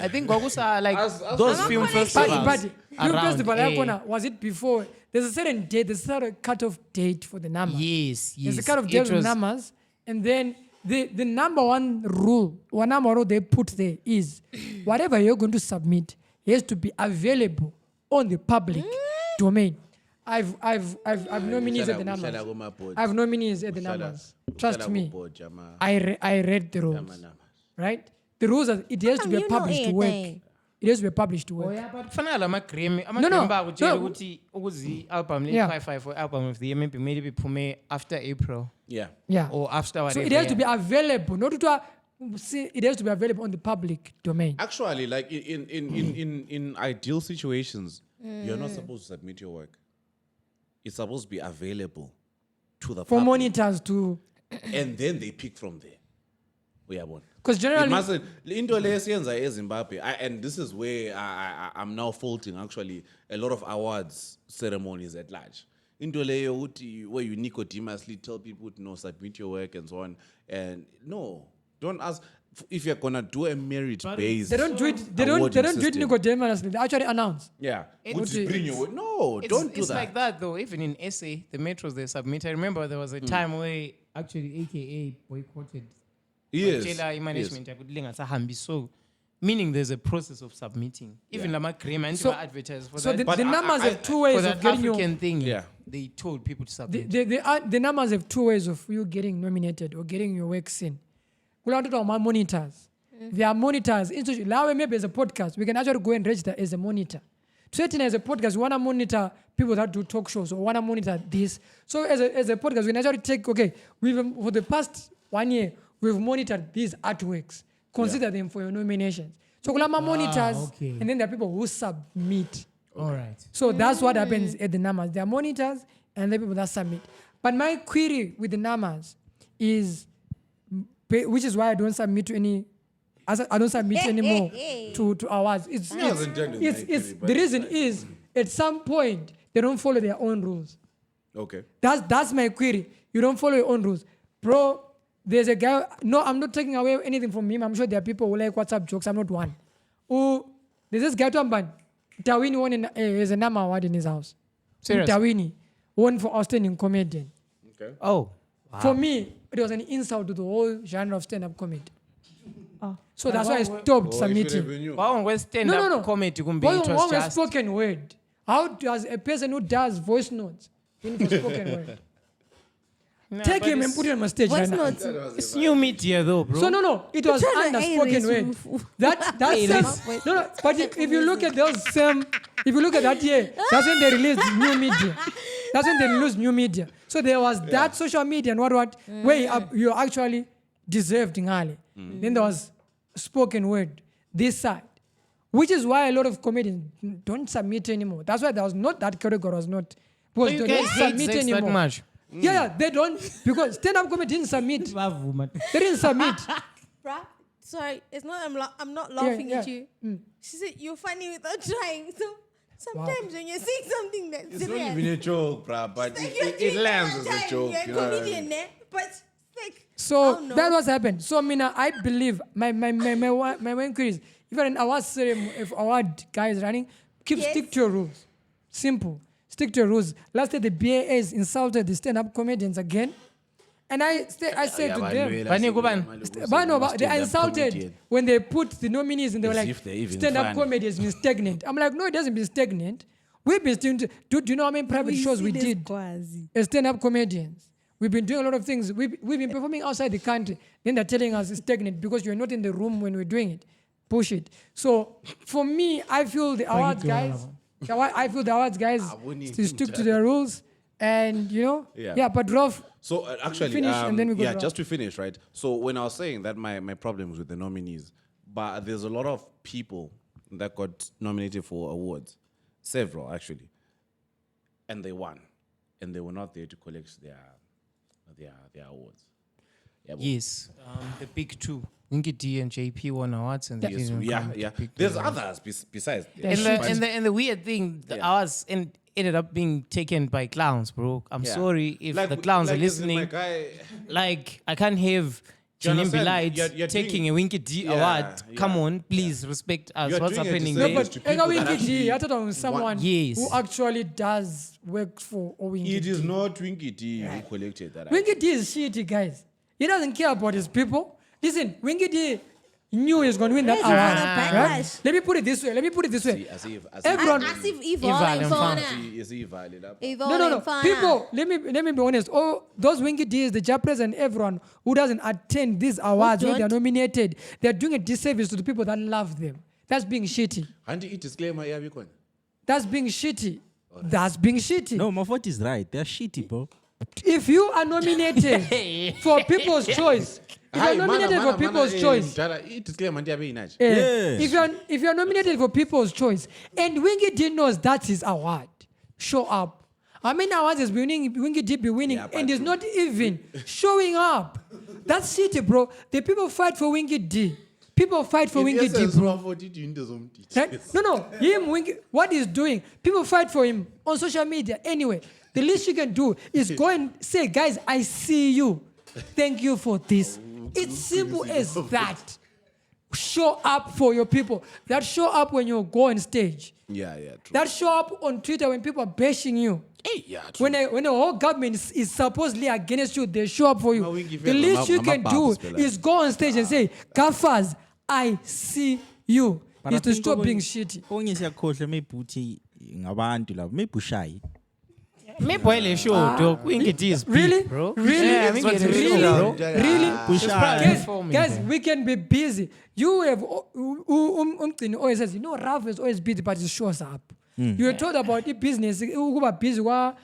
I think kwakusa like those film festivals. But Film around, festival eh. yakona, was it before? There's a certain date, there's a certain cut-off date for the numbers. Yes. There's a cut-off date for the numbers. And then the number one rule they put there is whatever you're going to submit has to be available on the public domain. I've nominees at the numbers. I have nominees at the numbers. Trust me. I read the rules. Right? The rules are it has to be a published work. It has to be a published work. But fanele ama-Grammy no. akutshela ukuthi ukuzi album Yeah. le-5 for album of the year maybe biphume after April Yeah. Yeah. or after So whatever. it has to be yeah. available. Not to see, it has to be available on the public domain. Actually, like in ideal situations, you're not supposed to submit your work. It's supposed to be available to the For public. monitors to, And then they pick from there. Uyabona? because It generally, mustn't. Into le esiyenza eZimbabwe, and this is where I'm now faulting actually a lot of awards ceremonies at large. Into le yokuthi where you nicodemously tell people to submit your work and so on. And no, don't ask if you're gonna do a merit based. they don't do it. They don't do it nicodemously. They actually announce. Yeah, It's- Would bring your work. No, don't do it's that. like that though. Even in SA, the metros they submit. I remember there was a time where actually AKA boycotted. Yes. Batshela management yakuthi lingasahambi. So meaning there's a process of submitting. Even lama Grammy and So- advertise for So that. the numbers have two for ways that of getting African you. thing, Yeah. they told people to submit. The numbers have two ways of you getting nominated or getting your work seen. We'll have to talk about monitors. There are monitors. Maybe as a podcast, we can actually go and register as a monitor. Certain as a podcast, we want to monitor people that do talk shows or want to monitor this. So as a podcast, we can actually take, okay, for the past 1 year, we've monitored these artworks. Consider them for your nominations. So kulama monitors, okay. and then there are people who submit. All right. So that's what happens at the numbers. There are monitors and the people that submit. But my query with the numbers is, which is why I don't submit to any, I don't submit anymore to awards. The reason is, at some point, they don't follow their own rules. Okay. That's my query. You don't follow your own rules. Bro, there's a guy, no, I'm not taking away anything from him. I'm sure there are people who like WhatsApp jokes. I'm not one. Oh, there's this guy, Dawini won a NAMA award in his house. Seriously? Dawini won for outstanding comedian. Okay. Oh. For me, it was an insult to the whole genre of stand-up comedy. So that's why I stopped submitting. Wow, we stand up No. comedy kumbe Why it was was just spoken word? How does a person who does voice notes in for spoken word? Nah, Take but him and it's- put him on stage right What's now. not? It's new media though, bro. So no, it was trying to under air spoken this word. That same, no. But if you look at those same, if you look at that year, that's when they released new media. That's when they released new media. So there was that social media and what where you actually deserved ngale. Then there was spoken word this side, which is why a lot of comedians don't submit anymore. That's why there was not that category was not because you they guys don't hate submit sex that anymore. much. Yeah, they don't because stand-up comedy didn't submit. They didn't submit. Bruh, sorry, it's not. I'm not laughing yeah. at you. She said you're funny without trying. So sometimes when you're saying something that's It's not serious, even a joke, bruh, but like you're it doing lands all as the a time. joke. You're a You know what I mean? comedian, but like So that was happened. So Mina, I believe my main query is even an award ceremony, if award guy is running, stick to your rules. Simple. Stick to your rules. Last year the BAs insulted the stand-up comedians again. And I said to them, but they insulted when they put the nominees and they were As like, if they're even stand-up funny. comedy has been stagnant. I'm like, no, it doesn't been stagnant. We've been still, do you know how many private shows we did as stand-up comedians? We've been doing a lot of things. We've been performing outside the country. Then they're telling us it's stagnant because you're not in the room when we're doing it. Push it. So for me, I feel the awards guys, to stick to the rules. And, but Rolf, So actually, finish and then we go to just to finish, right? So when I was saying that my problem was with the nominees, but there's a lot of people that got nominated for awards, several actually, and they won, and they were not there to collect their awards. Yeah, well, Yes, the big two. Ngidi and JP won awards, and they yes, didn't come to yeah. pick There's the others besides. And the weird thing, the awards ended up being taken by clowns, bro. I'm sorry if the clowns are like, listening. my guy, Like, I can't have you Jimmy understand? Light You're taking doing- a Winky D Yeah, award. Come yeah, on, please respect us. You're What's doing a happening No, there? disservice but to people that Winky actually D, I thought of someone Yes. who actually does work for Winky It D. is not Winky D who collected that. Winky D is shitty, guys. He doesn't care about his people. Listen, Winky D knew he was going to win that Yes, he's award. gonna Right? backlash. Let me put it this way. Everyone, As if Ival Ival no. People, let me be honest. Oh, those Winky Ds, the Japanese and everyone who doesn't attend these awards where they're don't? nominated, they're doing a disservice to the people that love them. That's being shitty. Disclaimer, yeah, we can. That's being shitty. That's being shitty. No, Maforty is right. They're shitty, bro. If you are nominated for people's choice, if you're nominated for people's choice, Disclaimer, if you're nominated for people's choice, and Winky D knows that's his award, show up. How many awards is Winky D be winning, and is not even showing up? That's shitty, bro. The people fight for Winky D. People fight for Winky D, bro. Right? No. Winky, what he's doing, people fight for him on social media. Anyway, the least you can do is go and say, guys, I see you. Thank you for this. It's simple as that. Show up for your people. That show up when you go on stage. Yeah, true. That show up on Twitter when people are bashing you. Yeah, true. When the whole government is supposedly against you, they show up for you. The least you can do is go on stage and say, Gaffers, I see you. But Is I to think stop being shitty. Okunye siyakhohlwa maybe ngabantu labo maybe ushayi. Maybe while a show, dog. Winky D is Really? big, bro. Really? Yeah, Really? Winky D is Really? big, bro. Really? Guys, we can be busy. You have Mgcini always says, Ralph is always busy, but he shows up. You were told about the business, ukuba busy kwa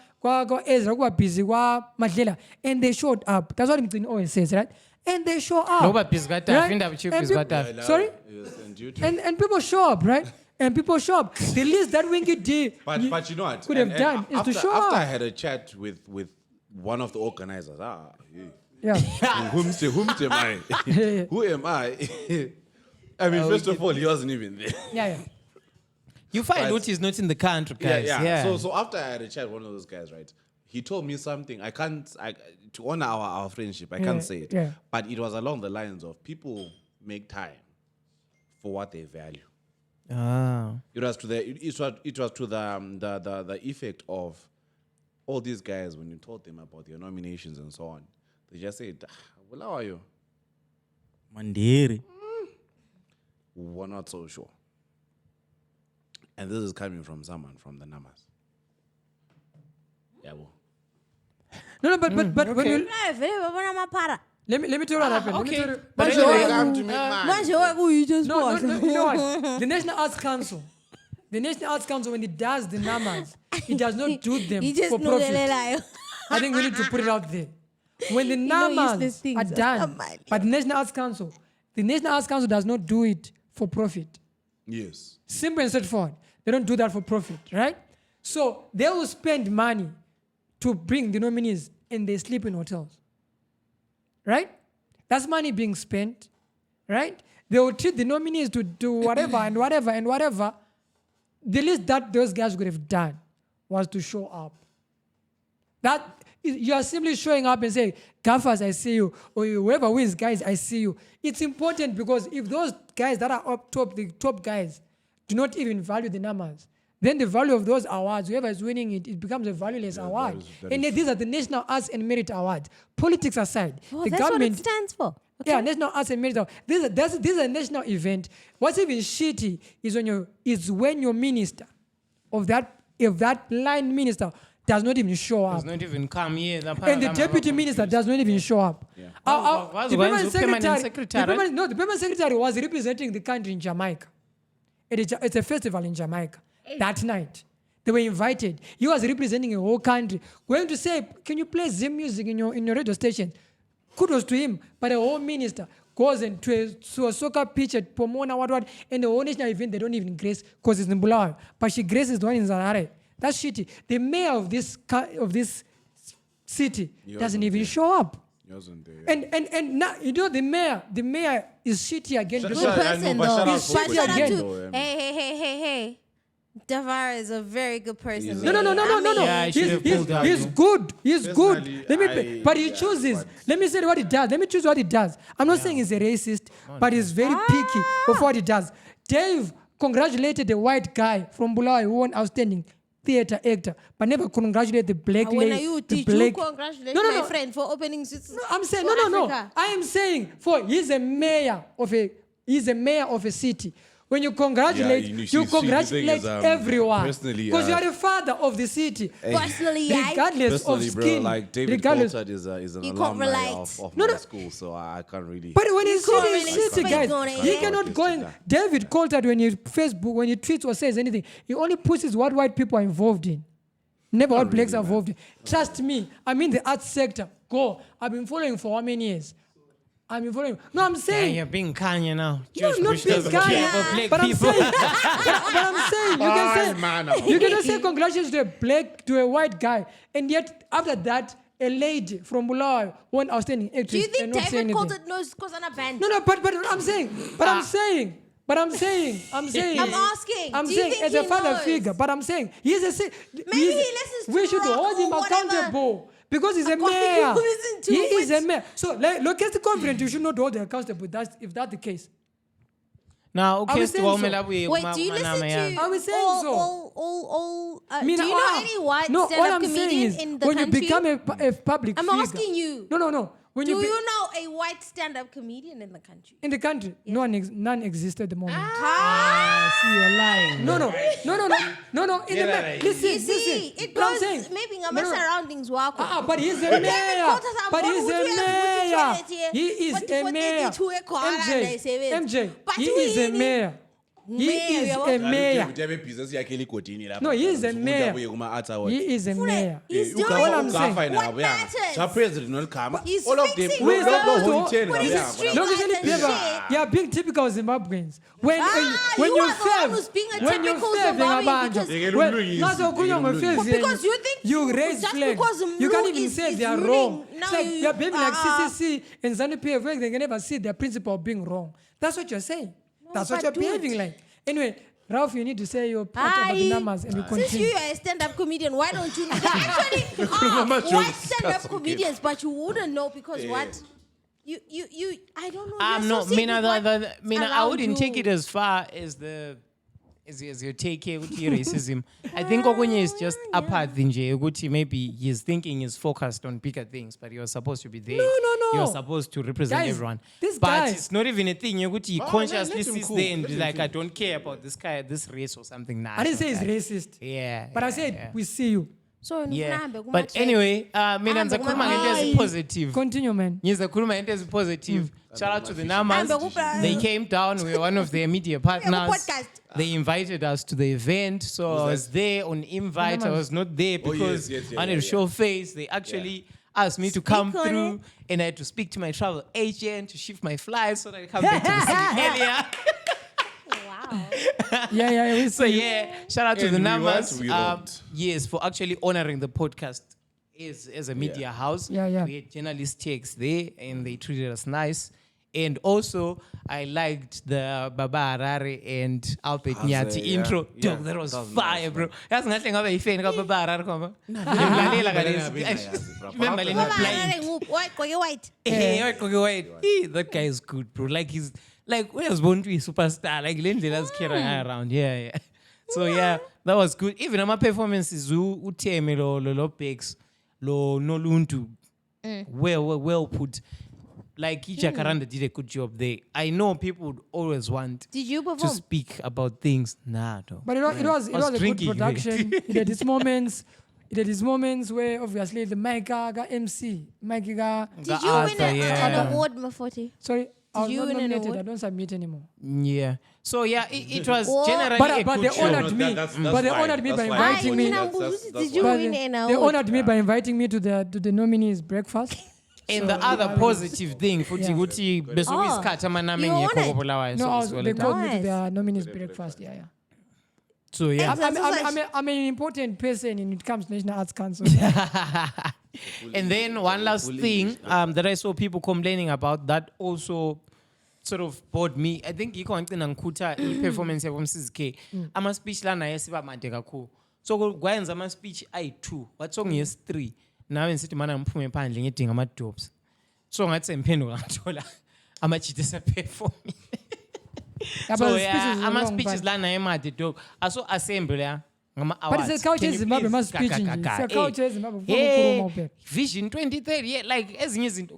Ezra, ukuba busy kwa Madlela, and they showed up. That's what Mgcini always says, right? And they show up. Nobody busy got that. Find out And people- Sorry? Yes, and you too. And people show up, right? And people show up. The least that Winky D But you know what? could have done is to show after I up. had a chat with one of the organizers, Yeah. whom am I? Who am I? I mean, first of all, he wasn't even there. Yeah. You find Right. out he's not in the country, guys. Yeah. So after I had a chat with one of those guys, right? He told me something. To honor our friendship, I can't say it. Yeah. But it was along the lines of people make time for what they value. It was to the effect of all these guys when you told them about their nominations and so on. They just said, "Well, how are you?" Mandiri. We're not so sure. And this is coming from someone from the Namas. Yeah, well. No, but when you let me tell you what happened. okay. Let me But tell you anyway, Come to me, man. you just No, you know what? The National Arts Council, when it does the numbers, it does not do them He just for know profit. that I think we need to put it out there. When the know numbers useless things are are done somebody. by the National Arts Council does not do it for profit. Yes. Simple and straightforward. They don't do that for profit, right? So they will spend money to bring the nominees and they sleep in hotels. Right? That's money being spent, right? They will treat the nominees to do whatever and whatever and whatever. The least that those guys could have done was to show up. You are simply showing up and saying, Gaffers, I see you, or whoever wins, guys, I see you. It's important because if those guys that are up top, the top guys, do not even value the numbers, then the value of those awards, whoever is winning it, it becomes a valueless award. And these are the National Arts and Merit Awards. Politics aside, the that's government... what it stands for. Okay. Yeah, National Arts and Merit Awards. This is a national event. What's even shitty is when your minister of that line minister does not even show up. Does not even come here. And the deputy minister does not even show up. Was The going permanent to secretary, the permanent secretary was representing the country in Jamaica. It's a festival in Jamaica. That night, they were invited. He was representing a whole country. Going to say, can you play Zim music in your radio station? Kudos to him. But the whole minister goes to a soccer pitch at Pomona, what, and the whole national event, they don't even grace because it's in Bulawayo. But she graces the one in Zanare. That's shitty. The mayor of this city doesn't even show up. And now, the mayor is shitty again. Good person though. He's shitty again. Hey. Davara is a very good person. No. Yeah, I should have pulled out. He's good. He's good. But he chooses. Let me say what he does. Let me choose what he does. I'm not saying he's a racist, but he's very picky of what he does. Dave congratulated the white guy from Bulawayo who won outstanding theater actor, but never congratulated the black lady. When are you the teach black... you congratulate my friend for opening suits? No, I'm saying for no. Africa. I am saying he's a mayor of a city. When you congratulate, you congratulate everyone personally, because you are the father of the city. Personally, regardless of Personally, bro, skin, like David regardless. Coulthard is an You can't alumni relate. of my school, so I can't really. But when he's can't in really city, speak guys, on it. he cannot go in. David Coulthard, when he tweets or says anything, he only pushes what white people are involved in. Never what blacks are involved in. Trust me, I'm in the arts sector. Go. I've been following for how many years? I've been following. No, I'm Yeah, saying. you're being Kanye now. No, George not Bush being doesn't Kanye, care about black but I'm people. saying, but I'm saying, you can just say congratulations to a white guy, and yet after that, a lady from Bulawayo won outstanding actress. Do you think and not say David anything. Coulthard knows because I'm a band? No, but I'm saying, I'm saying. I'm saying. I'm asking. I'm Do you saying think as a he father knows? figure, but I'm saying he's a. Maybe he listens to We should rock hold him or whatever. accountable because he's a According to mayor. who listen to He it. is a mayor. So look at the conference. You should not hold him accountable. If that's the case. Now, I okay, was saying so. Wait, do you listen to I was saying so. all I mean, do you know any white no, all stand-up I'm saying comedian is in the when country? you become a public I'm figure. asking you. No. When Do you you know a white stand-up comedian in the country? in the country, none exists at the moment. See, you're lying. No. In the listen, You see, listen. it But I'm goes saying, maybe I'm No, no. surroundings wako. But he's a David mayor. Coulthard, But he's Would a you mayor. have here? He is But a for mayor. 32 MJ, But he is a really, mayor. He is a mayor. No, he is a mayor. He is a mayor. He's doing All I'm saying. what matters. He's all of them. fixing We're roads, supposed to- putting street Look, lights and shit. being typical Zimbabweans. When you you are the one who's being a when you typical serve Zimbabwean because you think you raise just flags. because You can't Mlu even is- say is they are ruling, wrong. now It's like you- you're behaving like CCC and ZANU-PF, where they can never see their principle of being wrong. That's what you're saying. That's what but you're do behaving it. like. Anyway, Ralph, you need to say your part about the numbers and we Since continue. you are a stand-up comedian, why don't you know? There actually are white stand-up comedians, but you wouldn't know because what? You, I don't know. I'm you're not. so sick with what's I wouldn't around take you. it as far as your take here with your racism. I think Okunye is just a part nje ukuthi maybe his thinking is focused on bigger things, but you're supposed to be there. No. You're supposed to represent Guys, everyone. this But guy- it's not even a thing. He consciously let him sits cool. there and Let be him like, cool. I don't care about this guy, this race or something. Nah, I didn't say it's he's not racist. that. Yeah. But I yeah, said, yeah. we see you. So Yeah. nihambe kuma But check. anyway, mina Ahambe ngizakhuluma kuma- ngento ezipositive. Continue, man. Ngizakhuluma ngento ezipositive. Shout out to the numbers. Ahambe kuma- They came down. We were one of their media partners. podcast. They invited us to the event, so I was there on invite. I was not there because I wanted to show face. They actually asked me to come on through, and I had to speak to my travel agent to shift my flights so that I come back to the city earlier. Wow. Yeah, we So see. yeah, shout out to And the we numbers. what? We robbed. Yes, for actually honoring the podcast as a media house. Yeah. We had journalist checks there, and they treated us nice. And also, I liked the Baba Harare and Albert Nyati yeah. intro. Yeah, Dog, that was that was fire, nice, bro. man. That's nothing about a fan of Baba Harare. Ngimlalela bro. Remember, Baba blind. Harare nguphi? White, koke white. Hey, wait. That guy is good, bro. Like he's like we was born to be a superstar. Like Lendle's carrying around. Yeah. So yeah, that was good. Even on my performances, Utemi lo Bex, lo Noluntu, well put. Like Jacaranda did a good job there. I know people would always want Did you to perform? speak about things. Nah, no. But it was a good drinking, production. It had its moments. It had its moments where obviously the Mike got MC. Mike got Did you win an award, Maforty? sorry. I was you not win an nominated. award? I don't submit anymore. Yeah. So yeah, it was Oh. generally a But they good show. honored me. that's But they fine. honored me by That's fine. inviting Aye, me. Nina That's Mbuzi, did you But win they, an they award? honored me by inviting me to the nominees breakfast. And the other positive thing, futhi Yeah. ukuthi besokuyisikhatha amanami You were engekho honored? kobulawayo. No, they called me to Nice. their nominees breakfast. Yeah. So yeah. I'm an important person when it comes to National Arts Council. And then one last thing that I saw people complaining about that also sort of bored me. I think yikho ngicina ngikhuta i-performance yabo Mrs K. Ama-speech lana yesiba made kakhulu. So kwayenza ama-speech ayi-2, but song yes-3. Nawe ngisithi mana ngiphume phandle ngidinga ama-jobs. So ngathi semphenduka ngathola ama-cheat esa-performing. So yeah, ama-speeches lana emade dog. Aso assemble ya. But it's a culture in Zimbabwe, must speech. It's a culture in Zimbabwe. Vision 2030, yeah, like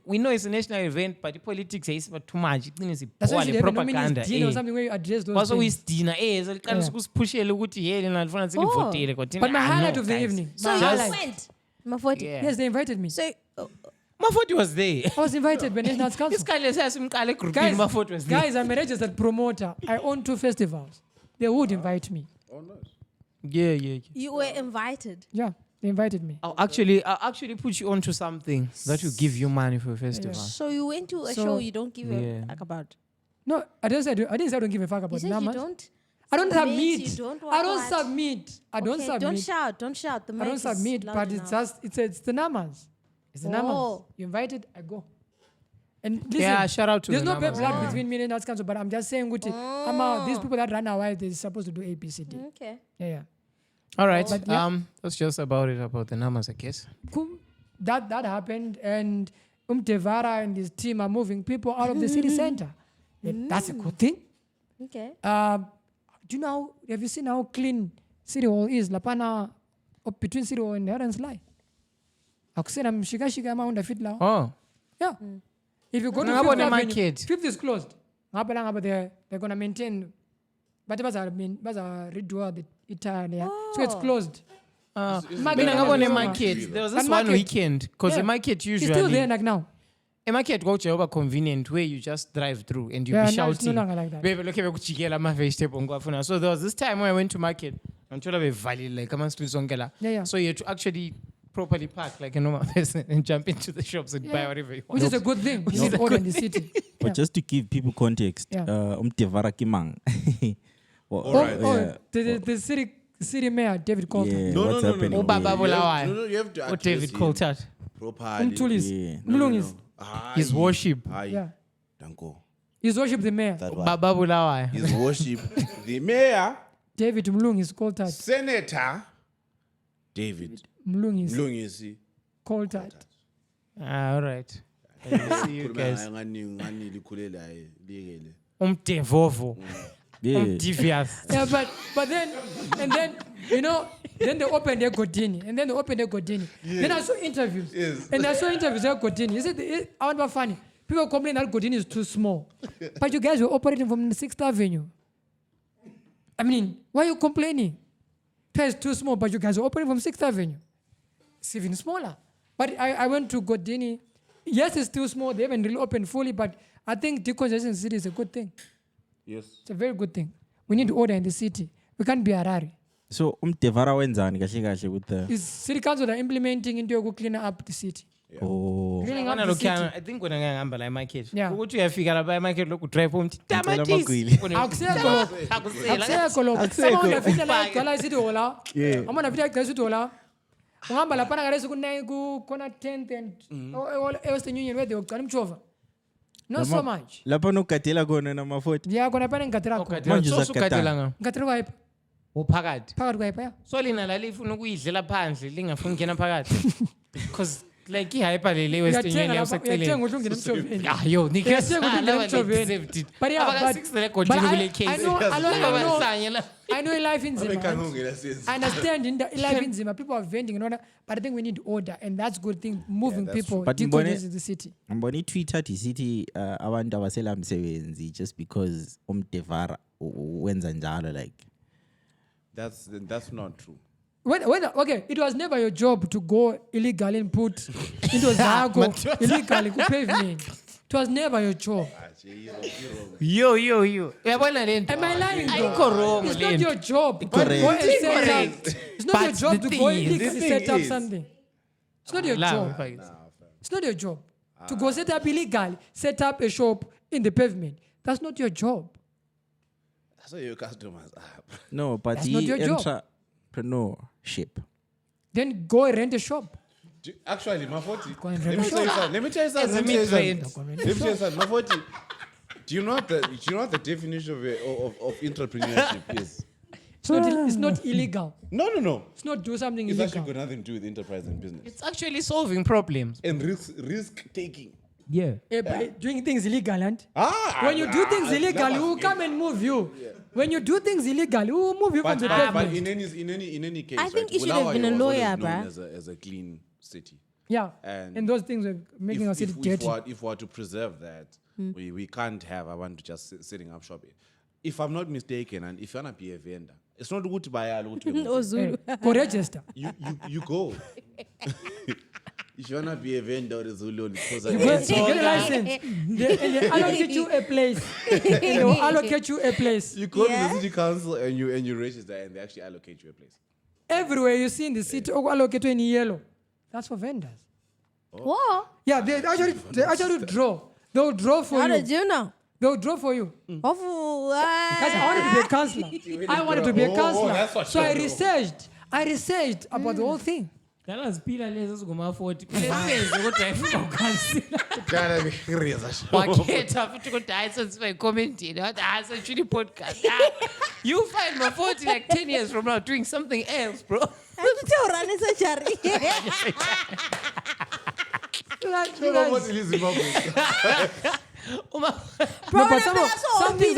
we know it's a national event, but the politics is too much. That's why you propaganda. Dinner or something where you address those also things. Also, dinner. So can push a little bit. But my highlight of the evening. So you went, Maforty. Yeah. Yes, they invited me. So Maforty was there. I was invited by National Council. This guy says group. Maforty was there. Guys, I'm a registered promoter. I own 2 festivals. They would invite me. Oh, nice. Yeah. You were invited. Yeah, they invited me. I'll actually put you onto something that will give you money for a festival. Yeah. So you went to a show you don't give a fuck about. No, I didn't say I don't give a fuck about you numbers. You don't. I don't submit. You don't I don't submit. I don't submit. Don't shout. The mic I don't submit, but it's just it's the numbers. It's the numbers. You invited, I go. And listen, yeah, shout out to there's the no numbers. blood between me and National Council, but I'm just saying, these people that run away, they're supposed to do ABCD. Okay. Yeah. All right. But yeah. That's just about the numbers, I guess. Cool. That happened, and Devara and his team are moving people out of the city center. That's a good thing. Okay. Do you know? Have you seen how clean City Hall is? Lapana between City Hall and Heron's Lie. Akusena mshika maunda fit lao. Oh. Yeah. If you go to Fifth Avenue, Fifth is closed. They're gonna maintain, but redo the Italia. So it's closed. Market. There was this one weekend because the market usually. It's still there like now. A market go to over convenient where you just drive through and you be shouting. No longer like that. So there was this time when I went to market and told a valley like Yeah. So you had to actually properly park like a normal person and jump into the shops and buy whatever you want. Which is a good thing. Which is all in the city. But just to give people context, Devara Kimang. The city mayor, David Coulthard. Yeah, what's happening? No, you have to address David Coulthard. Properly. His worship. Yeah. Danko. His worship the mayor. Baba Bulawai. His worship the mayor. David Mlungis Coulthard. Senator David Mlungis Coulthard. All right. See you guys. Devovo. Yeah. Devious. Yeah, but then then they opened their Godini. Then I saw interviews. Yes. And I saw interviews with Godini. He said, I want to be funny. People complain that Godini is too small. But you guys were operating from the 6th Avenue. I mean, why are you complaining? It's too small, but you guys were operating from 6th Avenue. It's even smaller. But I went to Godini. Yes, it's still small. They haven't really opened fully, but I think decongestion city is a good thing. Yes. It's a very good thing. We need order in the city. We can't be Harare. So Devara wenzani kahle with the Is city council are implementing into a clean up the city. Yeah. Oh. Cleaning up the city. I think when I am by my kid. Yeah. What you have figured out by my kid, look, drive home. Ungamba lapana ngaleso kuna 10th and Western Union where they were mchova. Not so much. Lapha nokukadela khona na Maforty. Yeah, kona pana ngatira ko. Manje uzakukadela. Ngatira kwa ipa. Uphakathi. Phakathi kwa ipa ya. So lina la lifuna ukuyidlela phandle lingafuni ukungena phakathi. Because like ihyper le Western Union yaseceleni. Yathenga uhlungena emchoveni. Ah yo, nikhe but yeah, but I know life in Zima. I understand in life in Zima people are vending and all that, but I think we need order and that's good thing moving people decongest the city. Mbona Twitter city abantu abasela umsebenzi just because Devara wenza njalo like that's not true. Okay, it was never your job to go illegally and put into Zago illegally to pavement. It was never your job. Yo. Am I lying? It's not your job. It's not your job to go illegally set up something. It's not your job. It's not your job to go set up illegally, set up a shop in the pavement. That's not your job. That's what your customers are. No, but that's not your job. Entrepreneurship. Then go rent a shop. Actually, Maforty. Go and rent a shop. Let me tell you something. Maforty. Do you know what the definition of entrepreneurship is? It's not illegal. No. It's not do something It's illegal. actually got nothing to do with enterprise and business. It's actually solving problems. And risk taking. Yeah. By doing things illegal, and Ah, when you do things illegal, we will come and move you. Yeah. When you do things illegal, we will move you from the but pavement. in any case, I think right, you should have been a Bulawayo was lawyer, always known bruh. as a clean city. Yeah. And those things were making us dirty. If we are to preserve that, we can't have to just setting up shop. If I'm not mistaken, and if you wanna be a vendor, it's not good to buy a lot. Oh, Zulu. Go register. You go. If you wanna be a vendor, the Zulu, because Get a license. They allocate you a place. They will allocate you a place. you go to the city council and you register, and they actually allocate you a place. Everywhere you see in the city, allocate you in yellow. That's for vendors. Whoa. Yeah, they actually draw. They'll draw for How you. did you know? They'll draw for you. Because I wanted to be a counselor. I wanted to be a counselor. So I researched about the whole thing. Ndakazipila lezo kuma-40 kulesenze kodwa ayifuna ukhansila wakhetha futhi kodwa hayi senziba yikomendini wathi hayi sentshuti podcast. You find Maforty like 10 years from now doing something else, bro. run a surgery. But some things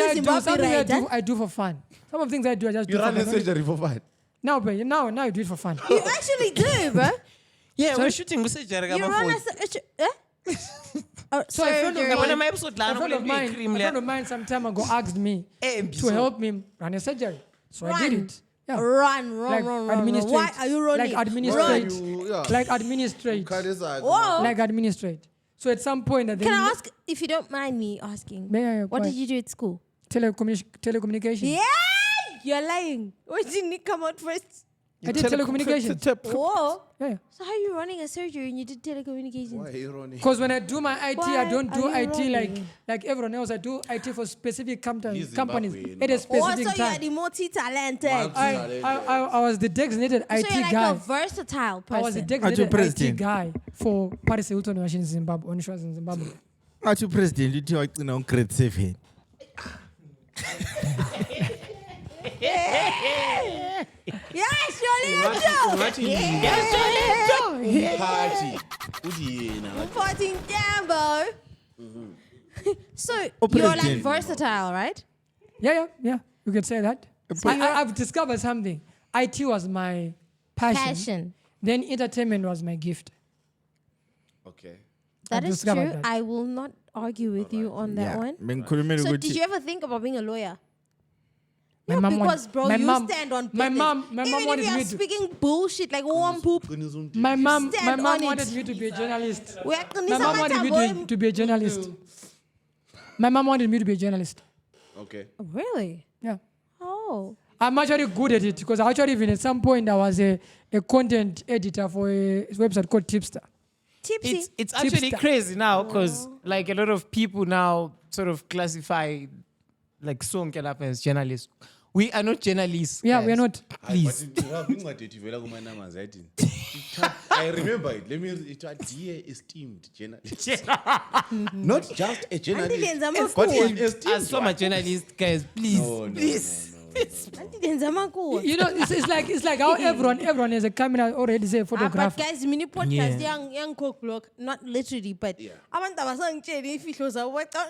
I do for fun. Some of the things I do, I just do You run for a fun. surgery for fun. Now you do it for fun. You actually do, bro. Yeah, we're shooting surgery You run a So a friend surgery. a friend of mine some time ago asked me to help him run a surgery. So I did it. Yeah. Run. Administrate. Why are you running? Like administrate. Run. Like administrate. Whoa. Like administrate. So at some point, Can I ask, if you don't mind me asking, Yeah, what did you do at school? Telecommunication. Yeah, you're lying. Why didn't it come out first? I did telecommunication. Whoa. Yeah. So how are you running a surgery and you did telecommunications? Why are you running? Because when I do my IT, Why I don't do are you IT running? like everyone else. I do IT for specific companies Zimbabwean. at a Oh, specific so you're time. the multi-talented. I was the designated So IT you're like guy. a versatile I was the person. designated IT president. guy for Paris Hilton when in Zimbabwe, when she was in Zimbabwe. Athi president uthi wagcina on grade 7. Yes, you're little. Party. Udina. Fighting Jambo. So Oh, you're like president. versatile, right? Yeah. You could say that. I've discovered something. IT was my passion. Then entertainment was my gift. Okay. That I've is discovered true. that. I will not argue with you on that one. Bengikhulumela So did ukuthi you ever think about being a lawyer? My Yeah, mom because want- bro, my you mom- stand on my business. mom Even wanted if you me are to- speaking bullshit like warm poop. My mom Stand on wanted it. me to be a journalist. We are My mom wanted me to be a journalist. My mom wanted me to be a journalist. Okay. Really? Yeah. Oh. I'm actually good at it because actually even at some point I was a content editor for a website called Tipster. Tipsy. It's actually Tipster. crazy now because like a lot of people now sort of classify like Sonkelap as journalists. We are not journalists. Yeah, guys. we are not. Please. I remember it. It was dear esteemed journalist. Not just a journalist, but an esteemed As some one. journalists, guys, please. No. You know, it's like how everyone has a camera already say But photographer. guys, mini podcast young cook block, not literally, but abantu abasangitshela ifihlo zabo baqonda.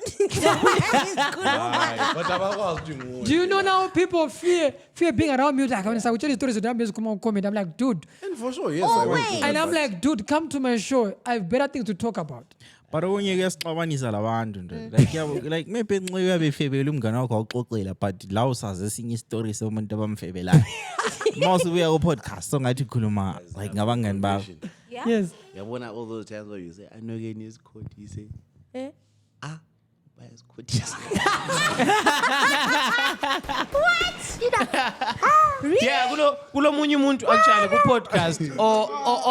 Do you know now people fear being around me? Like when I tell you stories of them, come on, comment. I'm like, dude. And for sure, yes. Oh, I went wait. to And that, I'm but- like, dude, come to my show. I have better things to talk about. but okunye kuyasixabanisa labantu nje like maybe nxa uyabefebela umngane wakho awuxoxela but la usazi esinye istory somuntu abamfebelayo mawusubuya ku-podcast ongathi khuluma like ngabangani bakho Yes. Yabona all those times where you say, I know again his coat, you say, Eh? by his coat. Yeah, kulo munye umuntu actually ku-podcast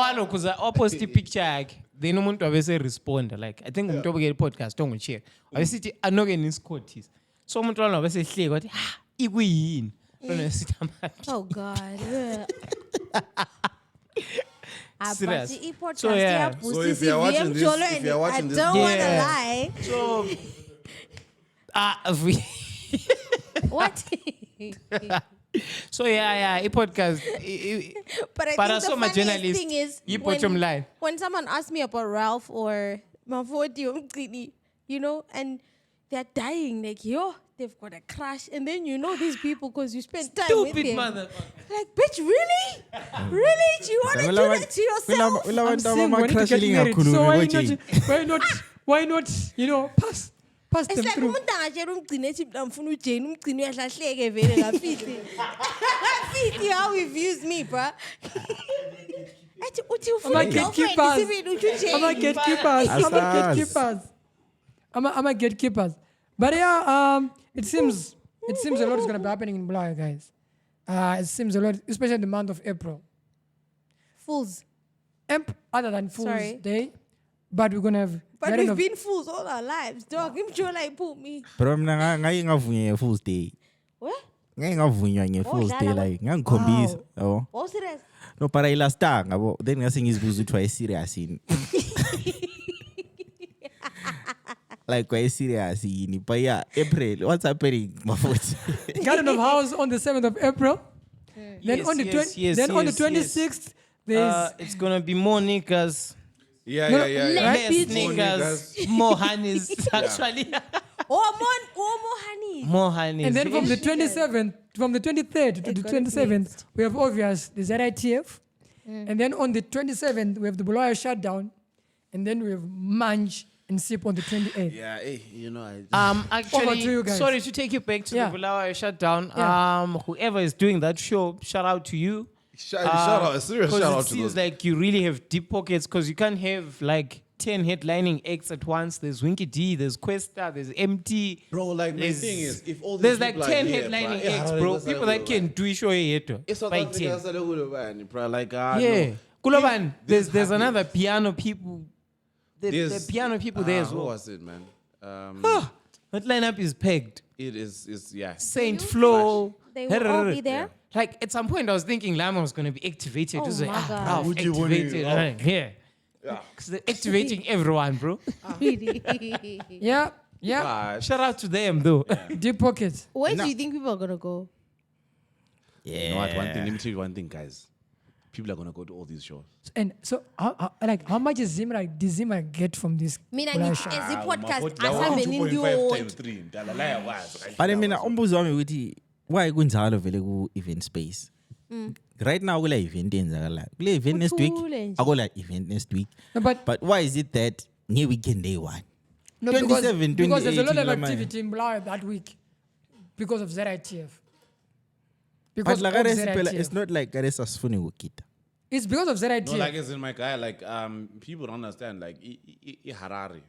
alokuza opost ipicture yakhe then umuntu wabese responda like I think umuntu obukela i-podcast ongushare wabesithi anoke nisikhothisa so umuntu lwana wabesehleka wathi ikuyini lona esithi amathi Oh God. Serious. E-podcast, So, yeah. So if you are watching this- if you are watching I this- don't want to Yeah. lie. so What? So a podcast. But I Para think the soma funniest journalist, thing is you bottom line. when someone asks me about Ralph or Maforty or Mgcini, you know, and they're dying, like, yo, they've got a crush. And then you know these people because you spend time with Stupid them. mother. Like, bitch, really? Really? Do you want to do that to yourself? I'm saying we need to get married. So why not, you know, pass It's them like through. umuntu angashela Mgcini ethi mna ngifuna uJane, Mgcini uyahlahleke vele ngafihli. Ngafihli how he views me, bruh. Athi uthi ufuna gatekeepers. sibili uthi uJane. I'm a gatekeepers. But yeah, it seems a lot is gonna be happening in Bulawayo, guys. It seems a lot, especially in the month of April. Fools. Other than Fool's Sorry. Day, but we're gonna have. But we've been fools all our lives, dog. I'm sure like put me. Bro, mina ngayi ngavunya nge-Fool's Day. What? Ngayi ngavunywa nge-Fool's Day like ngangikhombisa yabo. Oh, serious? No, para ilastanga yabo. Then ngase ngizibuza ukuthi waye serious yini. Like waye serious yini. But yeah, April, what's happening, Maforty? Garden of House on the 7th of April. Then on the 26th, there's it's gonna be more niggas. Yeah. Less niggas, more honeys, actually. More honey. More honeys. and then from the 27th, from the 23rd to the 27th, we have obvious the ZITF. And then on the 27th, we have the Bulawayo shutdown. And then we have Munch and Sip on the 28th. Yeah, you know. Over to Actually, you guys. sorry to take you back to Yeah. the Bulawayo shutdown. Yeah. Whoever is doing that show, shout out to you. Shout out, a serious shout out It to seems those. like you really have deep pockets because you can't have like 10 headlining acts at once. There's Winky D, there's Questa, there's MT. Bro, like my There's- thing is, if all these There's like people 10 are here, headlining bro, acts, bro. People that can do a show here. It's South By Africa, 10. that's a little bit, bro. Like, Yeah. no. Kuloban, This there's happens. another piano people. The There's- piano people there as Who well. was it, man? That lineup is pegged. It is yeah. Saint Flo. They will all be there. Like at some point, I was thinking Lama was going to be activated. Oh it was like, my God. Ralph, Would you want activated. to- Yeah. Because they're activating everyone, bro. Really? Yeah. Shout out to them, though. Deep pockets. Where do you think people are gonna go? You know what? One thing. Let me tell you one thing, guys. People are gonna go to all these shows. And so, how much is Zimra? Did Zimra get from this? Mina Bulawayo ngithi show? as i-podcast That one asabe 2.5 times nindiyo 3. Dala laya wazi. But mina umbuzo wami ukuthi why kunjalo vele ku event space. Right now kule event enzakalayo. Kule event next week. Kuthule nje. Akola event next week. No, but Why is it that nge weekend day one? no, 27, because there's a lot 28 of Lamaya. activity in Bulawayo that week because of ZITF. But Because like of it's ZITF. not like Gareth asifuni ukita. It's because of ZITF. No, like as in my guy, like people don't understand. Like Harare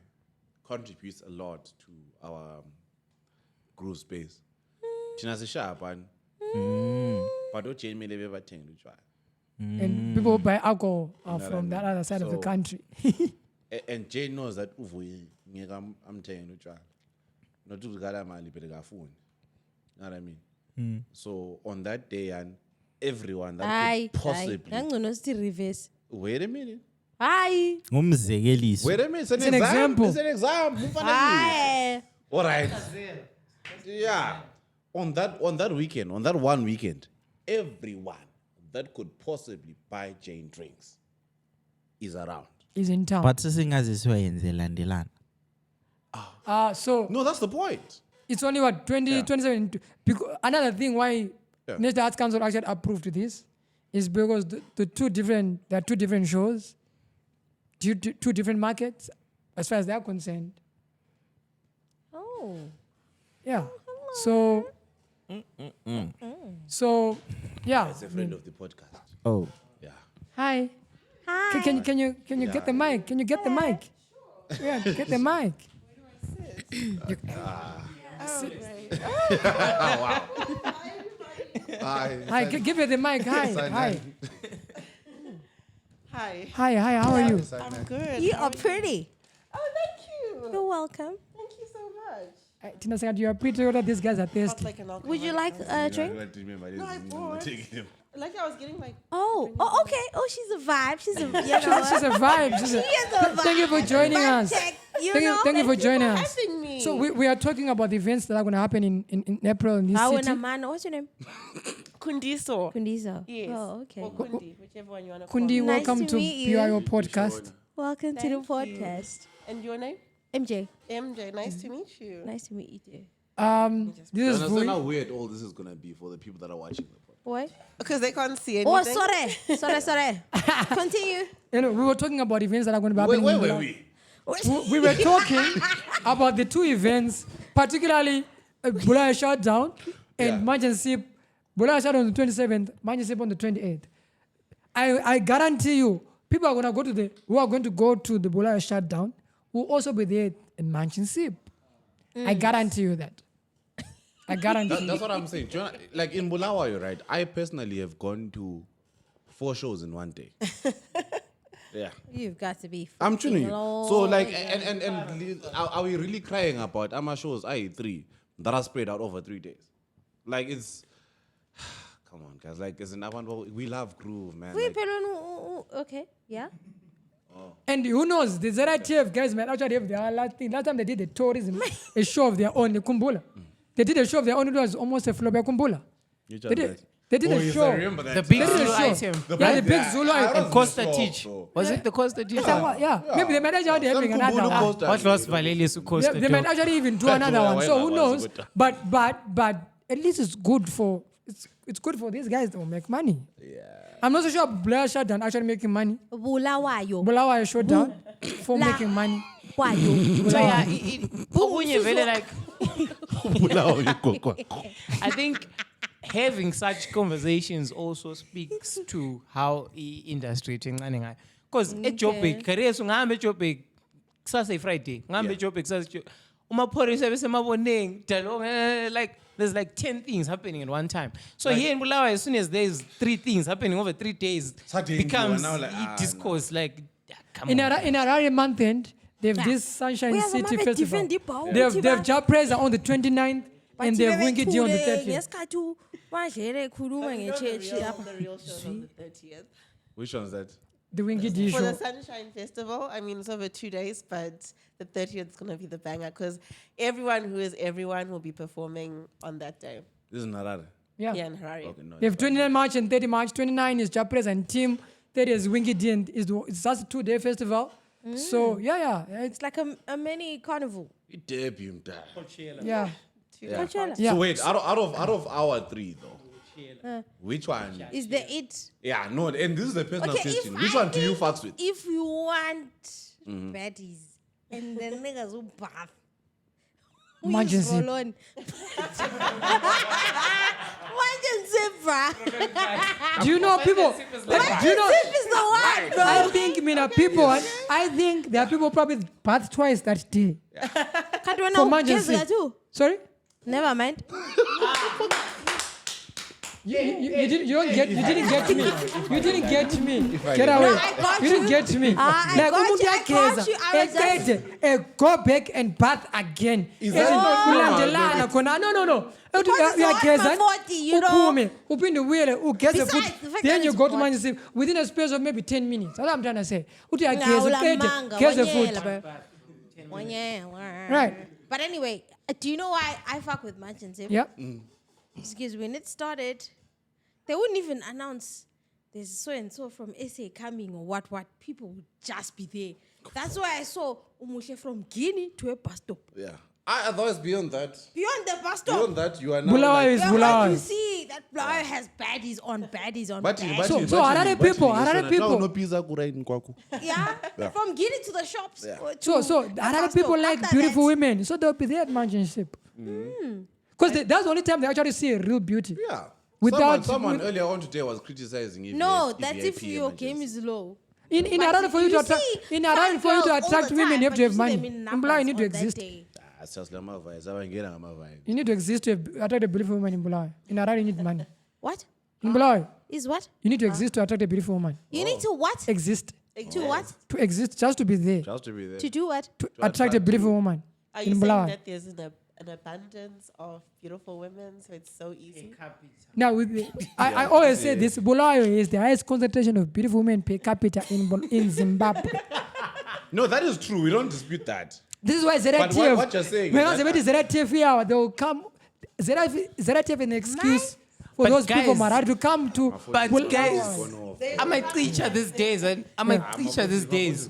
contributes a lot to our groove space. China se sharp and but don't change me the way thing to try. And people who buy alcohol are know what from I that mean? other side of the So- country. And Jane knows that Vuyi, I'm telling you to try. Not to gather money, but I phone. You know what I mean? So on that day, and everyone that Hayi, could hayi. possibly. Ngangcono sithi reverse. Wait a minute. Hayi. Ngumzekeliso. Wait a minute. It's It's an example. It's an example. Hayi. All right. Yeah. On that weekend, on that one weekend, everyone that could possibly buy Jane drinks is around. Is in town. But sisingaziswa yenze landelana. So No, that's the point. it's only what 27. Because another thing why Yeah. National Arts Council actually approved this is because there are two different shows, two different markets as far as they're concerned. Oh. Yeah. So yeah. It's a friend of the podcast. Oh. Yeah. Hi. Hi. Can you get the mic? Can you get the mic? Yeah, get the mic. Hi, give her the mic. Hi. Hi, how are you? I'm good. You are pretty. Oh, thank you. You're welcome. Thank you so much. Tina said you are pretty. That these guys are Felt thirsty. like an alcoholic. Would you like a drink? No, I won't. Like I was getting like. Oh, okay. Oh, she's a vibe. She's a you know She's a vibe. She is a vibe. Thank you for joining us. Check, Thank you for joining us. Having me. So we are talking about the events that are going to happen in April in this city. What's your name? Kundiso. Kundiso. Yes. Oh, okay. Or Kundi, whichever one you want to Kundi, call. welcome to to meet you. ByoPodcast. Welcome to the Thank you. podcast. And your name? MJ. MJ. Nice to meet you. Nice to meet you too. This is understand how Vuyi. weird all this is gonna be for the people that are watching the podcast. What? Because they can't see anything. Oh, sorry. Continue. You know, we were talking about events that are going to be happening. Where in were Bulawayo. we? We were talking about the two events, particularly Bulawayo Shutdown and Mgcini. Bulawayo Shutdown on the 27th, Mgcini on the 28th. I guarantee you, people are going to who are going to go to the Bulawayo Shutdown will also be there in Mgcini. I guarantee you that. I guarantee. That's what I'm saying. Do you know, like in Bulawayo, right? I personally have gone to 4 shows in one day. Yeah. You've got to be. I'm tuning you. fucking So Lord. like, and are we really crying about Ama shows? 3 that are spread out over 3 days. Like it's, come on, guys. Like as an Avant, we love groove, man. Wait, Like, okay, yeah. And who knows, the ZRTF guys might actually have their last thing. Last time they did a tourism, a show of their own, the Kumbula. They did a show of their own, it was almost a flop, Kumbula. you They just did, like- they did a yes, show. I remember that. The big They did a Zulu show. item. Yeah, the big Zulu item. And Costa Teach. Was it the Costa Teach? Yeah, maybe they might actually having another one. What was Valelius Costa? They might actually even do another one. So who knows? But at least it's good for it's good for these guys to make money. Yeah. I'm not so sure Bulawayo Shutdown actually making money. Bulawayo. Bulawayo Shutdown for La- making money. Wayo. So yeah, okunye vele like I think having such conversations also speaks to how industry thingane ngayo. Because eJoburg career ungahambe eJoburg kusasa Friday, ngihambe eJoburg kusasa umapholisa besemaboneng dalong like there's like 10 things happening at one time. So here in Bulawayo, as soon as there's 3 things happening over 3 days, becomes discourse like come In on. Harare month end, they have this Sunshine We have City a Festival. different depo. They have Japreza on the 29th and they have Winky on the 30th. ngesikhathi bajele ekhuluma ngechechi The lapha. real show's on the 30th. Which one's that? The Winky D For the show. Sunshine Festival, I mean, it's over 2 days, but the 30th is going to be the banger because everyone who is everyone will be performing on that day. This is Narada. Yeah. Yeah, in Harare. Okay, no. They have 29 March and 30 March. 29 is Japreza and Team. 30 is Winky D and it's just a 2-day festival. So yeah, It's like a mini carnival. It debut. yeah. Coachella. Yeah. So wait, out of our 3 though, which one? Is the it? Yeah, no, and this is a personal Okay, question. if Which I one do you think fucks with? If you want baddies and the niggas who bath. Mgcini. Mgcini, bruh. Do you know people? Do you know? Mgcini is the one, bro. I think there are people probably bath twice that day. Can't we For know Mgcini. Jessica too? Sorry? Never mind. You didn't get me. You didn't get me. Get away. No, I got You didn't you. get me. I got umuntu you, I got uyageza, you. I was eqede, go back and bath again. Is that Ulandelana khona. No. Because it's Uyageza, on Maforty, you know. uphume, uphinde ubuyele, ugeze Besides futhi. the fact Then that you it's go to hot. Mgcini within a space of maybe 10 minutes. That's what I'm trying to say. Uthi uyageza, Ulamanga, uqede, geze wanyela, futhi. bro. Right. But anyway, do you know why I fuck with Mgcini? Yep. Excuse me, when it started, they wouldn't even announce there's so and so from SA coming or what. People would just be there. That's why I saw Umushe from Guinea to a bus stop. Yeah. Otherwise, beyond that, Beyond the bus stop. you are now. Bulawayo is You're going to Bulawayo. see that Bulawayo has baddies on baddies on But baddies. So Harare people. No pizza kuraini kwaku. Yeah, from Guinea to the shops. So Harare people like beautiful women. So they'll be there at Mgcini. Because that's the only time they actually see a real beauty. Yeah. Without- someone with- earlier on today was criticizing if No, you that's if VIP your emergency. game is low. In But order for you to you attract, see in order fine for you to girls all attract the women, time, you have but to have see money. them in In numbers Bulawayo, you need to on that exist. day. It's just like my vibe. Vibe. You need to exist to attract a beautiful woman in Bulawayo. In Harare, you need money. What? In Bulawayo, Is what? you need to exist to attract a beautiful woman. You need to what? Exist. To what? To exist, just to be there. Just to be there. To do what? To attract a beautiful woman Are in you saying Bulawayo. that there's an abundance of beautiful women, so it's so easy. Now, I always say this: Bulawayo is the highest concentration of beautiful women per capita in Zimbabwe. No, that is true. We don't dispute that. This is why But what you're saying when is ZRTF here, they will come. ZRTF an excuse for But those people guys- Marad to come to. But Bulawayo. guys, I'm a teacher these days, and I'm a teacher these days.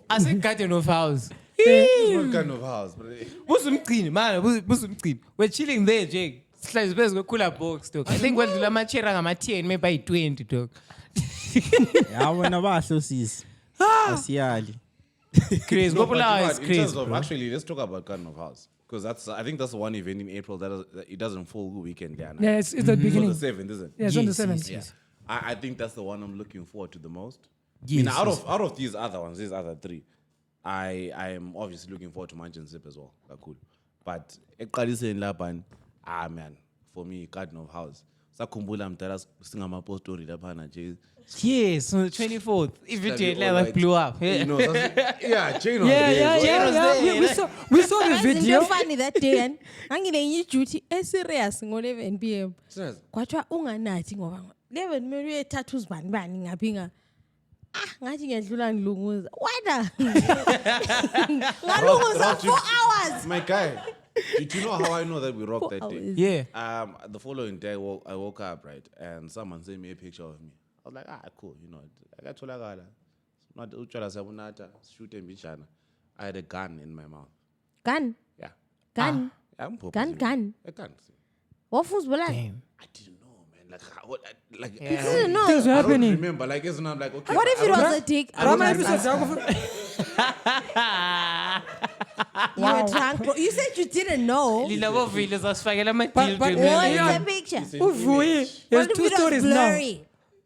I said garden of house. What kind of house? Mgcini, man, Mgcini. We're chilling there, Jake. Slice best go cooler box, dog. I think we'll do my chair and my 10, maybe by 20, dog. Yeah, when I was so sis. Asiali. Crazy. No, Go but Bulawayo you know is what, in crazy. terms of, bro. actually, let's talk about Garden of House. Because I think that's the one event in April that it doesn't fall weekend. Yeah, it's the It's on beginning. the 7th, isn't it? Yeah, it's on the Yes, 7th. Yeah. I think that's the one I'm looking forward to the most. Yes, out yes. of these other ones, these other three, I am obviously looking forward to Mansion Zip as well. Cool. But eqaliseni lapha man, for me Garden of House. Sakhumbula mdala singa amapostori lapha nje. Yes, on the 24th. If Like it all like like- blew up. You know, yeah, Jane was Yeah, there. yeah, so- yeah. We saw the Guys, video. into funny that day and angine duty serious ngo 11 p.m. Serious? Kwathiwa unganathi ngoba 11 mele uye tattoos bani ngaphi nga. Ngathi ngiyadlula ngilunguza. Why ngalunguza 4 hours. My guy, did you know how I know that we rocked that day? Yeah. The following day, I woke up, right, and someone sent me a picture of me. I was like, cool, you know, I got tolakala. Not utshwala sabunata, shoot and bichana. I had a gun in my mouth. Gun. Yeah. Gun. I'm Gun. A gun. Wafuz bulala. I didn't know, man. Like, You didn't know. Things were I don't happening. remember. Like, it's not like, okay. What if it was a dick? Rama episodes You were drunk, bro. You said you didn't know. Lila bovile zasifakela ama But- deal but- to What me. is Yeah. the picture? Vuyi has What if 2 it was stories now. blurry?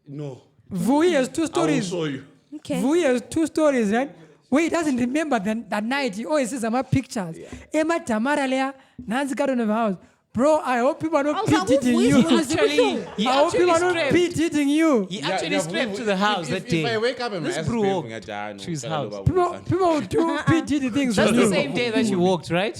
No. Vuyi has 2 I will stories. show you. Okay. Vuyi has 2 stories, right? Where he doesn't remember that night. He always sees my pictures. Emma Tamara Lea, Nancy Garden of House. Bro, I hope people are not was like, pit-hitting Vuyi you. is Actually, he I hope actually people are not strapped. pit-hitting you. He actually strapped to the house that day. If I wake up and my This ass brew is walked baking, to his house. People do pit-hitting things. That's on the you. same day that you walked, right?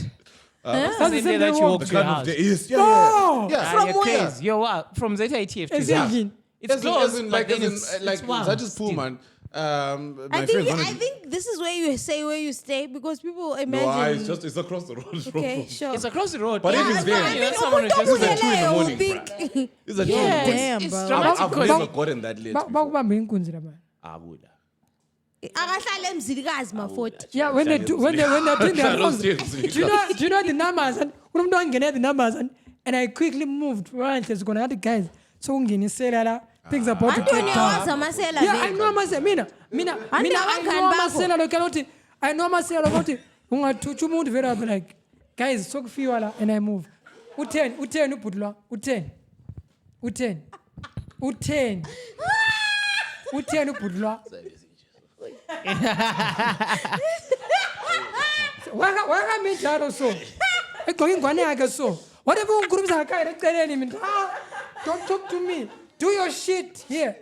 That's The the same same day that you walk. walked to your house. Yes, yeah, No! yeah. From You're where? crazy. You're what? From ZITF to his It's house. engine. It's close, but then it's wild. Such as still. Pullman. My I friends wanted think, I think this is where you say where you stay because people imagine. No, it's across the road. Okay, sure. It's across the road. But Yeah, if it's no, there- I I mean, mean, someone umuntu just It's at 2 in the obuyeleyo morning, think- It's a Yeah, Damn, it's bro. dramatic I've because never gotten that late. Bakubamba inkunzi la man. Abuda. akahlala emzilikazi Maforty. Yeah, when they're doing their phones. Do you know the numbers? And when I'm doing the numbers, and I quickly moved right. There's gonna have the guys. So unginisela things about to Antoni get down. wazi amasela Yeah, vele. I know myself. Mina, I know abangani myself. Look at it. I know myself. Look at it. Ungathuthi umuntu vele I'll be like, guys, sokufiwa la, and I move. U10 ubhudlwa. U10 ubhudlwa. Waka minjalo so. Egqoka ingwane yakhe so. Whatever ungikhulumisa ngakhaya eceleni mina. Don't talk to me. Do your shit here.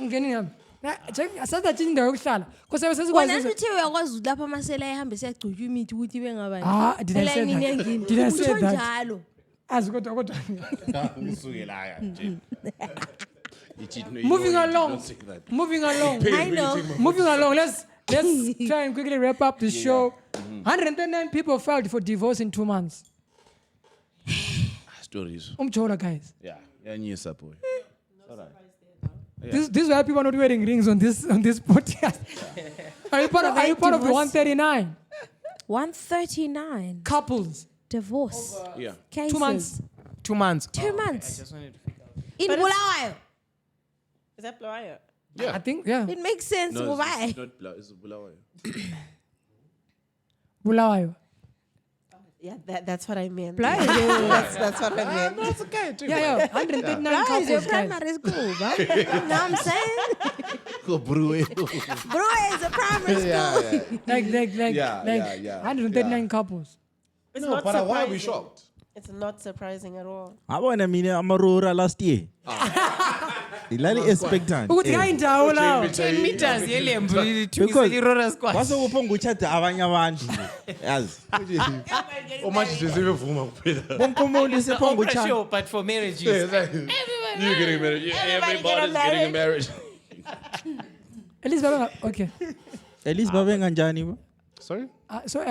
Ngeni yami. Asaza thini indawo yokuhlala. Because Wena sesikwazi. uthe uyakwazi lapha amasela ehambe siyagcotshwa imithi ukuthi bengabani. Did I say Elayinini that? engini. Did I say Utsho that? njalo. Azi kodwa. Ngisuke la ya nje. Moving along. I know. Moving along. Let's try and quickly wrap up the show. 139 people filed for divorce in 2 months. Stories. Umchola, guys. Yeah. Yeah, nyesa boy. This is why people are not wearing rings on this podcast. Are you part of the 139 139 couples? divorce Yeah. cases. 2 months. 2 months. 2 months. Just wanted to figure out. In Bulawayo. Is that Bulawayo? Yeah. I think, yeah. It makes sense. No, Why? it's not It's Bulawayo. Bulawayo. Yeah, that's what I meant. Bulawayo. That's what I meant. That's okay too. Yeah. 139 Bulawayo is your couples, guys. primary school, bro. You know what I'm saying? Go brew it. Bulawayo is a primary school. Like 139 couples. It's No, not but why are we surprising. shocked? It's not surprising at all. I want to mean Amarora last year. Ilali expectant. ukuthi ngayindawo lawo 10 meters yelembu Because lithukisa squad. wasokuphonga uchata abanye abantu. Yazi. Manje sesebevuma kuphela. Bonke umuntu sephonga Oprah uchata. show, but for marriages. You getting married. Everybody's getting married. at least baba okay At least babe kanjani ba? Sorry? so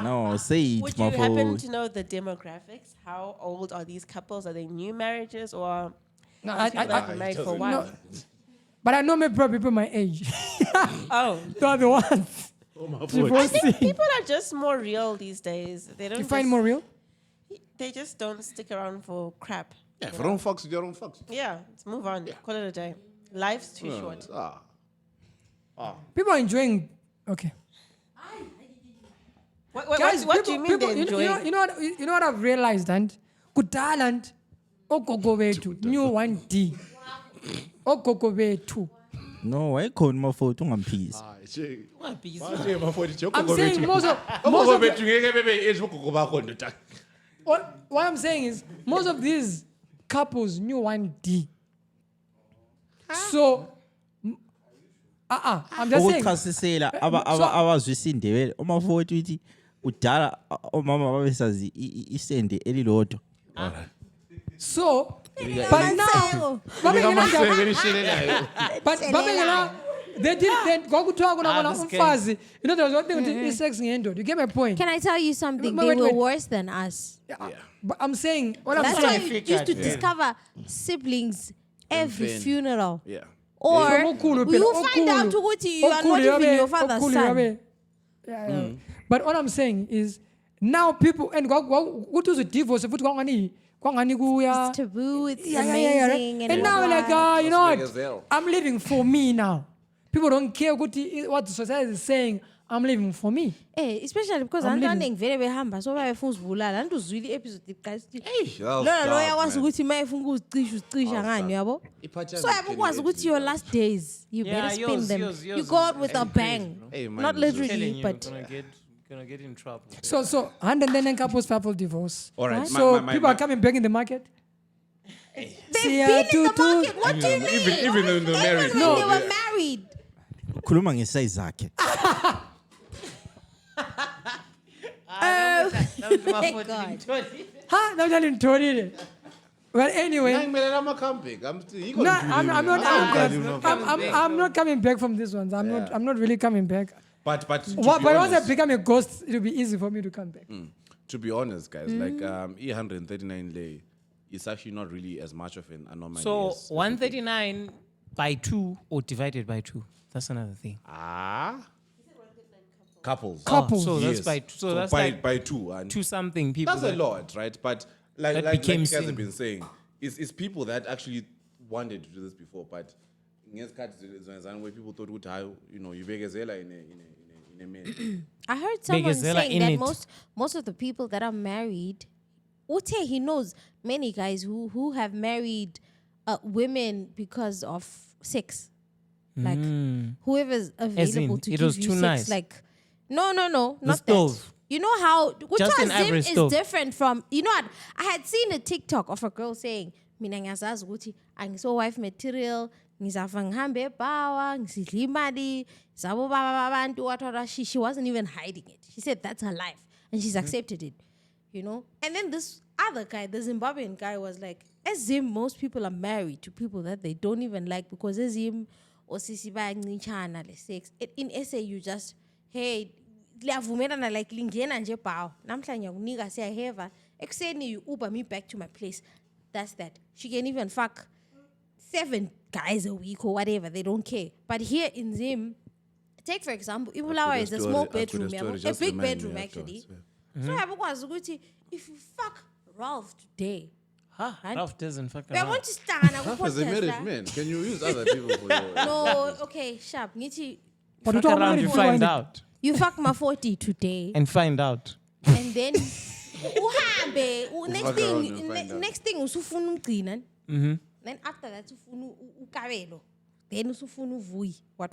No, say it, Would you happen Mafo. to know the demographics? How old are these couples? Are they new marriages or no, people that have been married for a while? but I know maybe people my age Oh, they are the ones I divorcing. think people are just more real these days. They don't. You find just- more real They just don't stick around for crap. Yeah, if you don't fucks with your own fucks. Yeah, let's move on. Call it a day. Life's too short. people are enjoying okay guys What do you mean they enjoy? you know what I've realized and kudala and ogogo bethu new 1D ogogo bethu No, wayekhona Mafo ungamphisi. I'm saying most of what I'm saying is most of these couples knew 1D. So, I'm just saying. Ukuchasisela abazwisa indebele uMafo uthi udala omama babesazi isende elilodwa. So, but now, but they didn't go to talk about umfazi. You know, there was one thing with sex ngendo. You get my point. Can I tell you something? Wait, They were wait. worse than us. But I'm saying what I'm That's saying. why you used to discover siblings every funeral. Yeah. Or Okhulu phela, you find out okhulu. ukuthi you are not Okhulu even yabe, your father's okhulu son. yabe. Yeah. But what I'm saying is now people and what was a divorce futhi kwangani kuya It's taboo. It's yeah. amazing. And now we're like, you know Vegas Veil. what? I'm living for me now. People don't care what the society is saying. I'm living for me. Especially because I'm I'm living. very behamba so bayefuna uzibulala and uzwile episode guys that was lo dark, yakwazi man. ukuthi mayefuna ukuzicisha ngani yabo so yakwazi ukuthi your last days you Yeah, better spend yours- them yours- you yours go is out with a bang Hey, mine not is Telling literally you, but gonna get in trouble. So 110 couples file for divorce. All right. So people are coming back in the market. they've been in the market what do you mean Even though they're married. when they were married Khuluma ngesize zakhe. my God. Huh? No, I didn't told it. Well, anyway. I'm coming. I'm still. No, I'm not coming back from this one. I'm not really coming back. But But once I become a ghost, it'll be easy for me to come back. to be honest, guys, like E139 lay is actually not really as much of an anomaly. So as 139 by 2 or divided by 2. That's another thing. Couples. Couples. So that's Yes. by so that's like by two. And 2 something people. that's a that- lot, right? But like that like you became guys sin. have been saying, it's people that actually wanted to do this before, but where people thought would you begazela in a minute. I heard someone Begazela saying in that it. most of the people that are married, Ute, he knows many guys who have married women because of sex. Like whoever's available to it give was you too sex. nice. Like no, not that. stove. You know how Just an Zim average is stove. different from you know what? I had seen a TikTok of a girl saying, "Mina ngiyazazi ukuthi angiso wife material, ngizafa ngihambe ebawa, ngisidla imali, zabo baba babantu what she wasn't even hiding it. She said that's her life and she's accepted it. You know? And then this other guy, the Zimbabwean guy was like, as him, most people are married to people that they don't even like because as him or sisi bayancinchana le sex. In SA you just hey liyavumelana like lingena nje bawo namhlanje ngiyakunika siyaheva ekuseni you uber me back to my place. That's that. She can even fuck 7 guys a week or whatever. They don't care. But here in Zim, take for example, Ibulawa is a small bedroom, a big bedroom actually. So yabukwazi ukuthi if you fuck Ralph today, Ralph doesn't fuck I around. want to stand As a married man, can you use other people for your... No, okay, sharp. Ngithi But Fuck around, you find out. you fuck Maforty today And find out. and then uhambe next Fuck around and thing find out. next thing usufuna Mgcini. Then after that ufuna uKabelo. Then usufuna uVuyi what.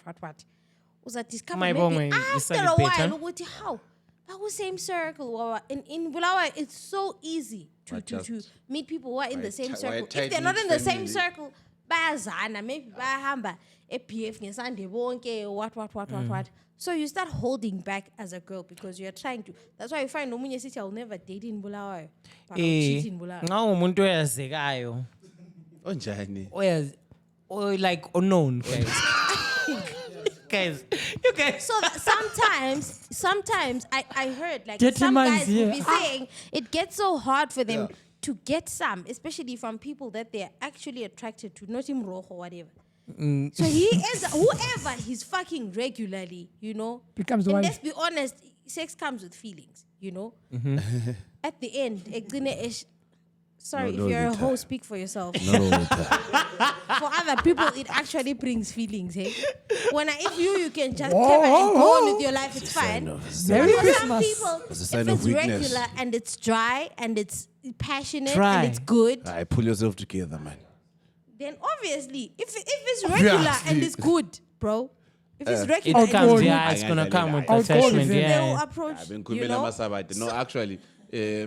Uza discover Mayibongwe maybe is after a celebrate, while huh? ukuthi how But same circle. In Bulawayo, it's so easy to meet people who are in the same circle. If they're not in the same circle, bayazana, maybe bayahamba ePF ngesande bonke what. So you start holding back as a girl because you're trying to. That's why you find omunye sithi I'll never date in Bulawayo. But I'll cheat in Bulawayo. Nga umuntu oyazekayo. Onjani? Or like unknown guys. Guys, you guys. So sometimes I heard like Get some him on guys will here. be saying it gets so hard for them to get some, especially from people that they're actually attracted to, not him rojo or whatever. So he is whoever he's fucking regularly, you know. Becomes the and wife. let's be honest, sex comes with feelings, you know. At the end, sorry, if you're a host, speak for yourself. For other people, it actually brings feelings, hey? If you can just carry and go on with your life, it's fine. But for some people, if it's regular and it's dry and it's passionate and it's good, I pull yourself together, man. then obviously, if it's regular and it's good, bro, if it's regular It comes, and yeah, it's gonna come with attachment, they will yeah. approach, I've been you know. No, actually, yeah,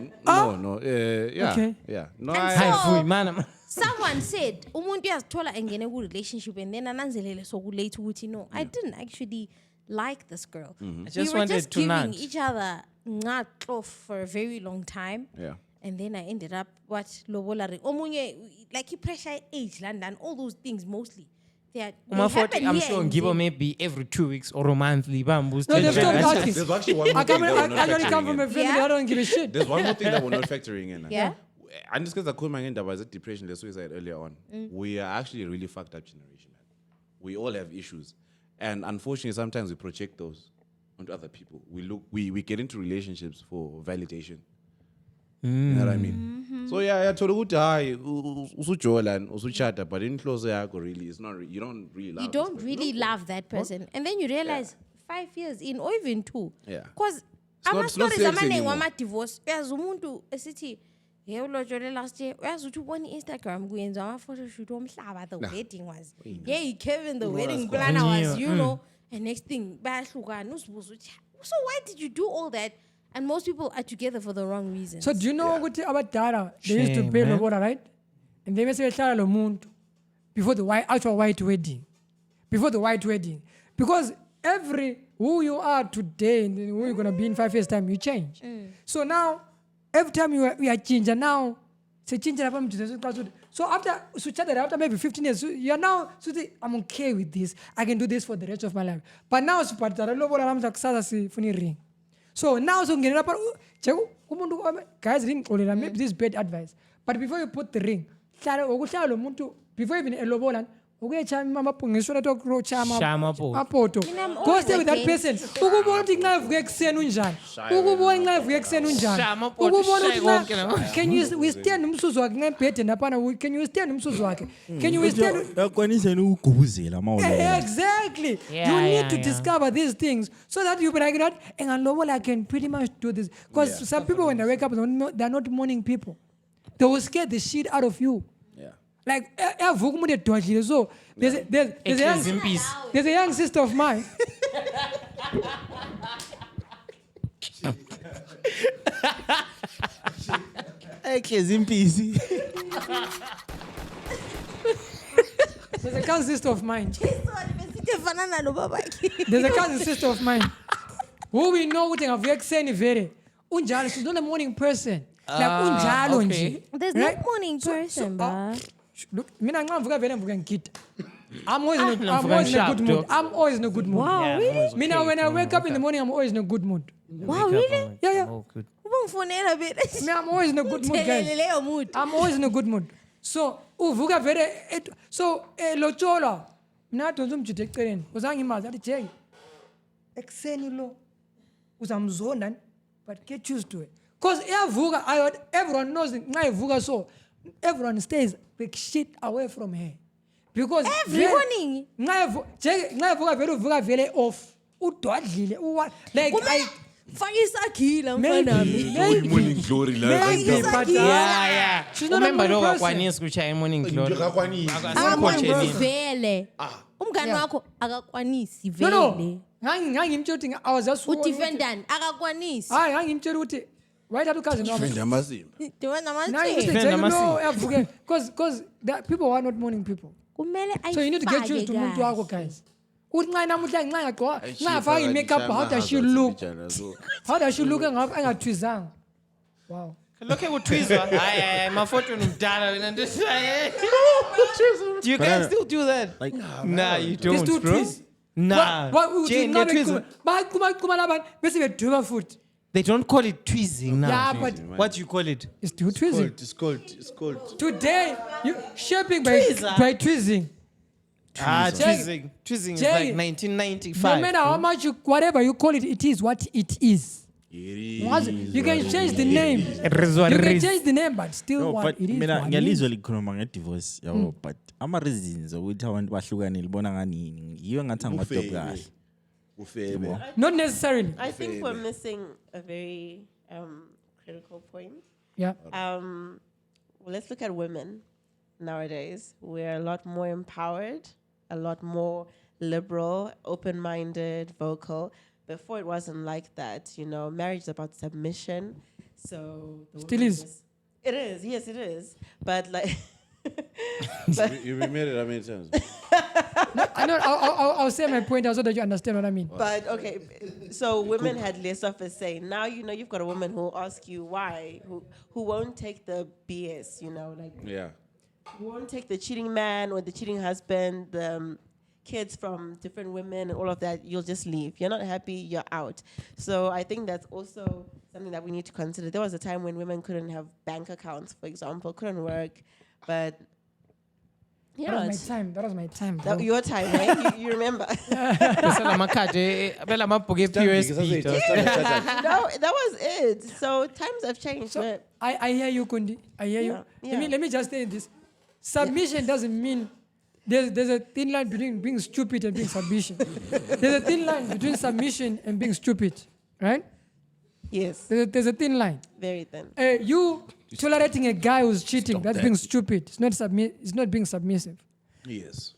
Okay. yeah. No, And Hi, Vuyi, man. someone said, umuntu uyazithola engene ku relationship and then ananzelele sokulate ukuthi no, I didn't actually like this girl. I We just were wanted just to giving nudge. each other ngaqof for a very long time. Yeah. And then I ended up lobolari. Omunye like pressure age London, all those things mostly. They Maforty, happen I'm here sure in give her Zim. maybe every 2 weeks or a monthly. Bamboo. No, they've stopped asking. There's actually one more I thing that we're not actually come from a factoring family. in. I don't give a shit. There's one more thing that we're not factoring in. Yeah. And this because I called my end about depression, that's what I said earlier on. We are actually a really fucked up generation. Man. We all have issues. And unfortunately, sometimes we project those onto other people. We get into relationships for validation. You know what I mean? So yeah, told good hi, usujola, usuchata, but in close really, it's not. You don't really love. You don't really love that person. And then you realize 5 years in or even 2. Yeah. Because not ama-stories sex amaningi anymore. wama-divorce uyazi umuntu esithi ye ulotshole last year uyazi ukuthi ubona i-Instagram kuyenza ama-photoshoot omhlaba the wedding was ye Kevin the wedding planner was you know and next thing bayahlukana uzibuza ukuthi so why did you do all that? And most people are together for the wrong reasons. So do you know what abadala they used to Shame, pay man. lobola, right? And they must behlala lo muntu before the actual white wedding. Before the white wedding. Because who you are today and who you're gonna be in 5 years' time, you change. So now every time we are changing now, say change. So after maybe 15 years, you are now I'm okay with this. I can do this for the rest of my life. But now ring. So now guys maybe this is bad advice. But before you put the ring, before even elobola, Shama poto. Go stay with that person. Ukubona ukuthi nxa ivuka ekuseni unjani. Ukubona nxa ivuka ekuseni unjani. Shama poto, Ukubona shy ukuthi konke la. can you withstand umsuzo wakhe ngebhedi napana? Can you withstand umsuzo wakhe? Can you withstand? Yakwanisa ukugubuzela mawona. Exactly. Yeah, You need yeah, to yeah. discover these things so that you be like that. And I can pretty much do this because some people when they wake up they're not morning people. They will scare the shit out of you. Like, so there's a young sister of mine. Eklezi impisi. There's a cousin sister of mine. There's a cousin sister of mine who we know ukuthi ngavuka ekuseni vele unjalo. She's not a morning person. Like unjalo nje. There's no morning person, ba. Look, mina nxa ngivuka vele ngivuka ngigida. I'm always in a good mood. I'm always in a good mood. Wow, really? Mina when I wake up in the morning, I'm always in a good mood. Wow, really? Yeah. Oh, good. Ubongifonela bit. Me, I'm always in a good mood, guys. Leyo mood. I'm always in a good mood. So uvuka vele lotshola. Mina donza umjide eceleni. Uzange imazi athi Jay. Ekseni lo uzamzonda but get used to it. Because everyone knows nxa ivuka so everyone stays like shit away from her. Because every morning nxa ivuka vele uvuka vele off. Udwadlile like I Fakisakila maybe Morning glory, maybe but Yeah. she's not a Remember morning lo person. kwakwanisa kuchaya morning glory. Amangrovele. umngani wakho akakwanisi No. vele Ngangimtshela ukuthi I was just udefendani akakwanisi hayi ngangimtshela ukuthi wayethatha ucousin wami Defend amasimba. because people who are not mourning people. kumele So you need to get used to umuntu wakho guys. Uthi nxa namuhla nxa ngagqoka nxa ngafaka i-makeup how does she look? How does she look engathwizanga? Wow. Look at what Twizwa. Maforty umdala wena nto. Do you guys still do that? Like, Nah, you don't, Let's do bro. twist. Nah. Jane, they're twizzing. Bayaqhuma labantu bese bedweba futhi. They don't call it tweezing now. Yeah, but What do you call it? it's still twizzing. It's called. Today, you shaping by twizzing. Tweezing. Tweezing is like No 1995. matter how much whatever you call it, it is what it is. You can change the name. You can change the name, but still no, what but it is. mina what it ngiyalizwa is. likhuluma nge-divorce yabo but ama-reasons ukuthi abantu bahlukane libona nganini yiyo ngathi angiwadobi kahle Ufebe. Not necessarily. I think we're missing a very critical point. Yeah. Well, let's look at women nowadays. We're a lot more empowered, a lot more liberal, open-minded, vocal. Before it wasn't like that. You know, marriage is about submission. So the Still woman is. It is. Yes, it is. But like. You've been married how many times? I know. I'll say my point so that you understand what I mean. But okay, so women had less of a say. Now you know you've got a woman who will ask you why, who won't take the BS. You know, like who won't take the cheating man or the cheating husband, the kids from different women and all of that. You'll just leave. You're not happy. You're out. So I think that's also something that we need to consider. There was a time when women couldn't have bank accounts, for example, couldn't work, but. That was my time. That was my time. Bro. Your time, right? you remember? No, that was it. So times have changed. So I hear you, Kundi. I hear you. Yeah. Let me just say this. Submission doesn't mean there's a thin line between being stupid and being submission. There's a thin line between submission and being stupid, right? Yes. There's a thin line. Very thin. You tolerating a guy who's cheating, that's being stupid. It's not being submissive. Yes.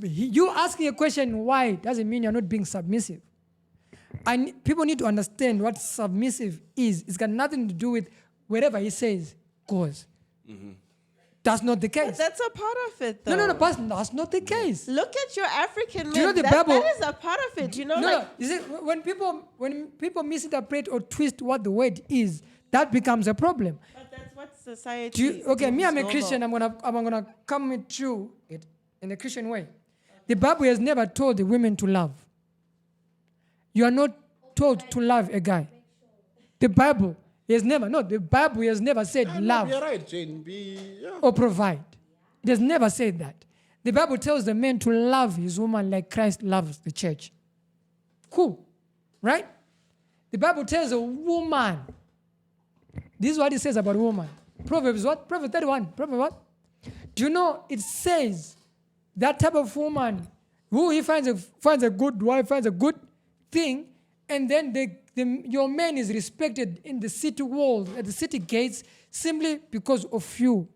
You asking a question why doesn't mean you're not being submissive. And people need to understand what submissive is. It's got nothing to do with whatever he says goes. Mm-hmm. That's not the case. But that's a part of it, though. No, but that's not the case. Look at your African men. Do you know the Bible? That is a part of it. You know, No. You see, when people misinterpret or twist what the word is, that becomes a problem. But that's what society. Me, I'm a Christian. I'm gonna come at you in a Christian way. The Bible has never told the women to love. You are not told to love a guy. The Bible has never said love. You're right, Jane. Or provide. It has never said that. The Bible tells the man to love his woman like Christ loves the church. Cool. Right? The Bible tells a woman. This is what it says about a woman. Proverbs what? Proverbs 31. Proverbs what? Do you know it says that type of woman who he finds a good wife, finds a good thing, and then your man is respected in the city walls, at the city gates, simply because of you.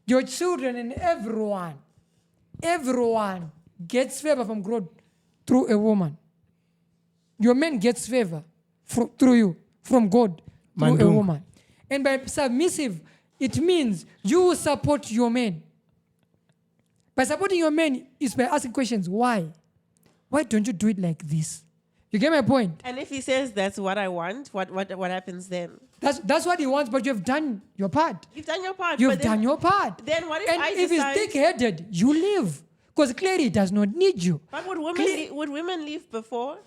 Your children and everyone gets favor from God through a woman. Your man gets favor through you, from God through a woman. And by submissive, it means you support your man. By supporting your man is by asking questions. Why? Why don't you do it like this? You get my point? And if he says that's what I want, what happens then? That's what he wants, but you've done your part. You've done your part. You've done your part. Then what if and I if decide? he's thick-headed, you leave. Because clearly he does not need you. But would women leave before?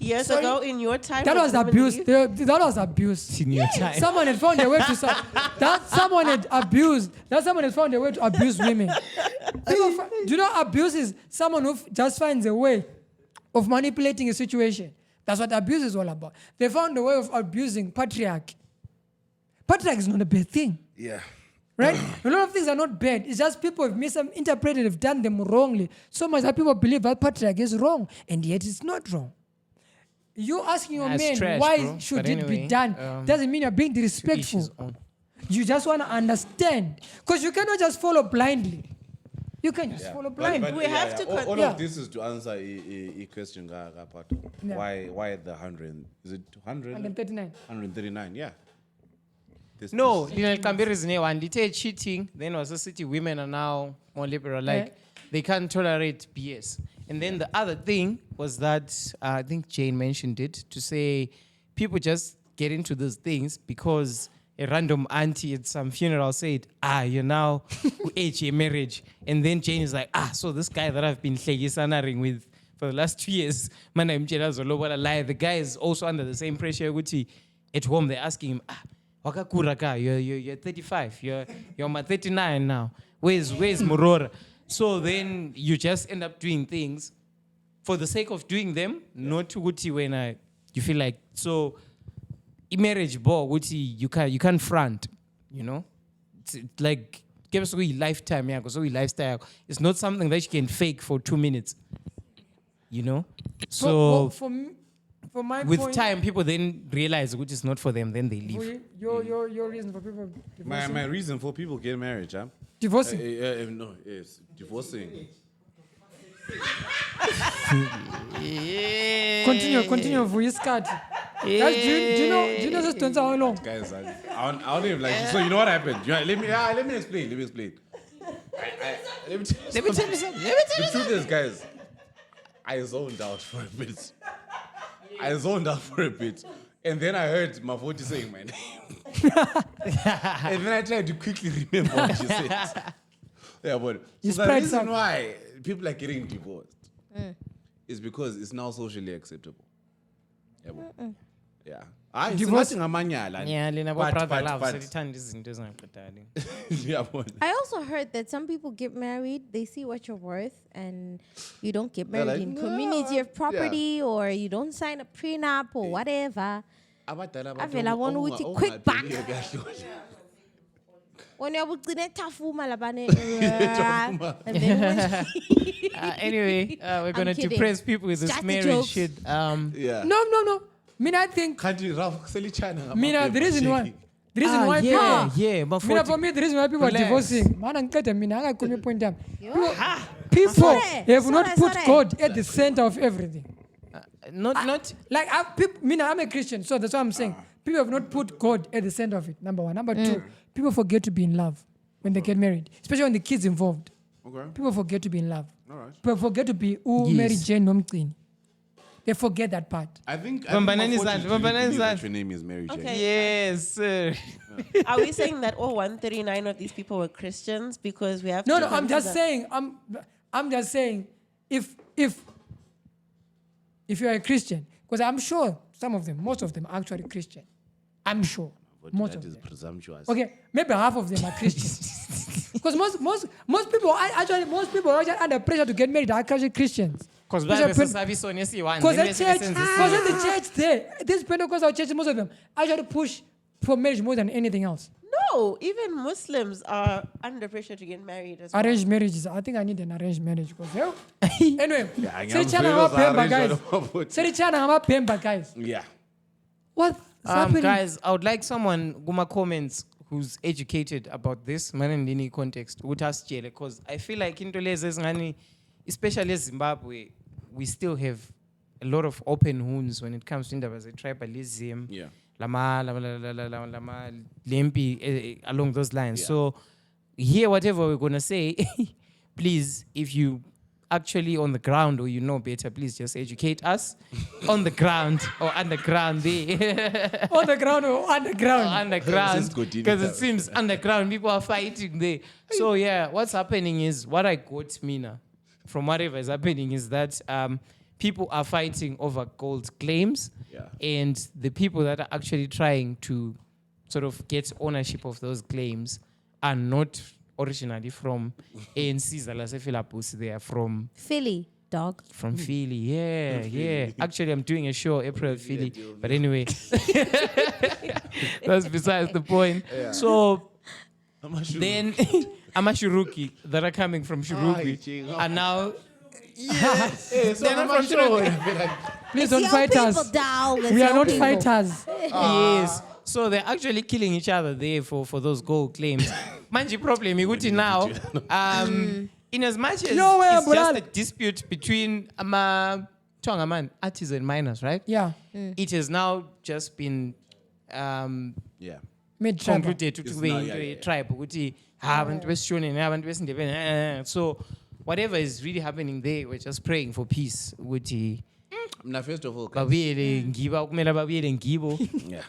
Years ago in your time? That was abuse. That was abuse. In your time. Someone had found a way to someone had found a way to abuse women. Do you know abuse is someone who just finds a way of manipulating a situation? That's what abuse is all about. They found a way of abusing patriarchy. Patriarchy is not a bad thing. Yeah. Right? A lot of things are not bad. It's just people have misinterpreted, have done them wrongly. So much that people believe that patriarchy is wrong, and yet it's not wrong. You asking your man trash, why bro. should But it be anyway, done doesn't mean you're being disrespectful. You just want to understand. Because you cannot just follow blindly. You can just follow blind. But We have to All Yeah. of this is to answer a question, Pato. Yeah. Why the 100? Is it 200? 139. 139, yeah. No, Kambiri one detail cheating. Then was a city women are now more liberal. Like they can't tolerate BS. And then the other thing was that I think Jane mentioned it to say people just get into those things because a random auntie at some funeral said, you're now age a marriage. And then Jane is like, so this guy that I've been sanaring with for the last 2 years, man, I'm lie. The guy is also under the same pressure. At home, they're asking him, Wakakura, you're 35, you're 39 now. Where's Murora? So then you just end up doing things for the sake of doing them, not to Guti when you feel like so. In marriage, you can't front, you know. It's like give us a lifetime, yeah, so lifestyle. It's not something that you can fake for 2 minutes, you know. So for my with point, time, people then realize which is not for them, then they leave. Your reason for people divorcing. My reason for people getting married, Divorcing. No, yes, divorcing. Continue, Vuyi Scott. Guys, do you know this turns how long? Guys, I don't even like. So you know what happened? Let me explain. Let me tell you something. The truth is, guys, I zoned out for a bit. And then I heard Maforty saying my name. And then I tried to quickly remember what she said. Yeah, but so the reason why people are getting divorced is because it's now socially acceptable. Yeah, but, yeah. Divorce. Yeah, but I also heard that some people get married, they see what you're worth, and you don't get married like, in community of property, or you don't sign a prenup or whatever. Avela bona ukuthi quick back. When you're Mgcini tafuma labane. Anyway, we're going to depress people with this Just a marriage joke. shit. yeah. No. I think. The reason why Maforty. for me, the reason why people are Relax. divorcing, man, I couldn't point them. People have not put God at the center of everything. Not. Like I'm a Christian, so that's what I'm saying. People have not put God at the center of it. Number one. Number two, people forget to be in love when they get married, especially when the kids involved. Okay. People forget to be in love. All right. People forget to be Mary Jane Mgcini. They forget that part. I think Bambanani Maforty Zand, truly Bambanani believes that Zand. your name is Mary Jane. Okay. Yes, sir. Are we saying that all 139 of these people were Christians? Because we have No, to I'm just consider- saying. I'm just saying. If you are a Christian, because I'm sure most of them are actually Christian. I'm sure. But Most that of is them. presumptuous. Okay, maybe half of them are Christians. Because most people are actually under pressure to get married are actually Christians. Because Because the church there, this Pentecostal church, most of them actually push for marriage more than anything else. No, even Muslims are under pressure to get married as well. Arranged marriages. I think I need an arranged marriage. Anyway, guys. Yeah. What's happening? Guys, I would like someone Guma comments who's educated about this man in any context would ask Jele, because I feel like in Ngani, especially Zimbabwe, we still have a lot of open wounds when it comes to tribalism. Yeah. Lama lempi along those lines. So hear whatever we're gonna say. Please, if you actually on the ground or you know better, please just educate us on the ground or underground there. On the ground or underground? Underground, because it seems underground people are fighting there. So yeah, what's happening is what I got Mina from whatever is happening is that people are fighting over gold claims, and the people that are actually trying to sort of get ownership of those claims are not originally from ANC Zalasefilapus. They are from Philly, dog. From Philly, yeah. Actually, I'm doing a show April Philly, but anyway, that's besides the point. Yeah. So then Amashuruki that are coming from Shuruki are now. Yes. They're not from Shuruki. Please don't fight us. We are not fighters. Yes. So they're actually killing each other there for those gold claims. Manji problem iguti now in as much as No way, it's just Bulala. a dispute between Tongaman artists and miners, right? Yeah. It has now just been Yeah. Mid tribal. concluded to It's be now, into yeah, a yeah. tribe. Ukuthi, abantu besishoneni, abantu besindebele, So whatever is really happening there, we're just praying for peace. Ukuthi Now, first of all, guys, babuyele ngibo, kumele babuyele ngibo. yeah.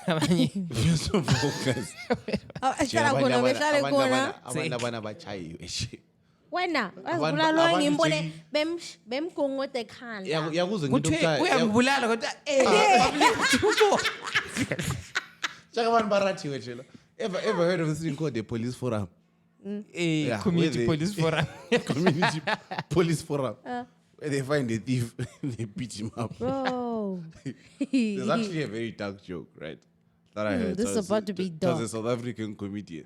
Abanye- First of all, guys. Ahlala khona behlale khona. Abantu abana bachayiwe shit. Wena Abantu- wazibulala loyo abantu ngimbone nje- bemgongoda ekhanda. Yakuze Kuthiwe uyangibulala kodwa Chaka abantu barathiwe chela. Ever heard of this thing called the police forum? Yeah, community where they- police forum. Community police forum. Where they find a thief, they beat him up. Bro. There's actually a very dark joke, right? That I heard. this is about to be It was a dark. South African comedian.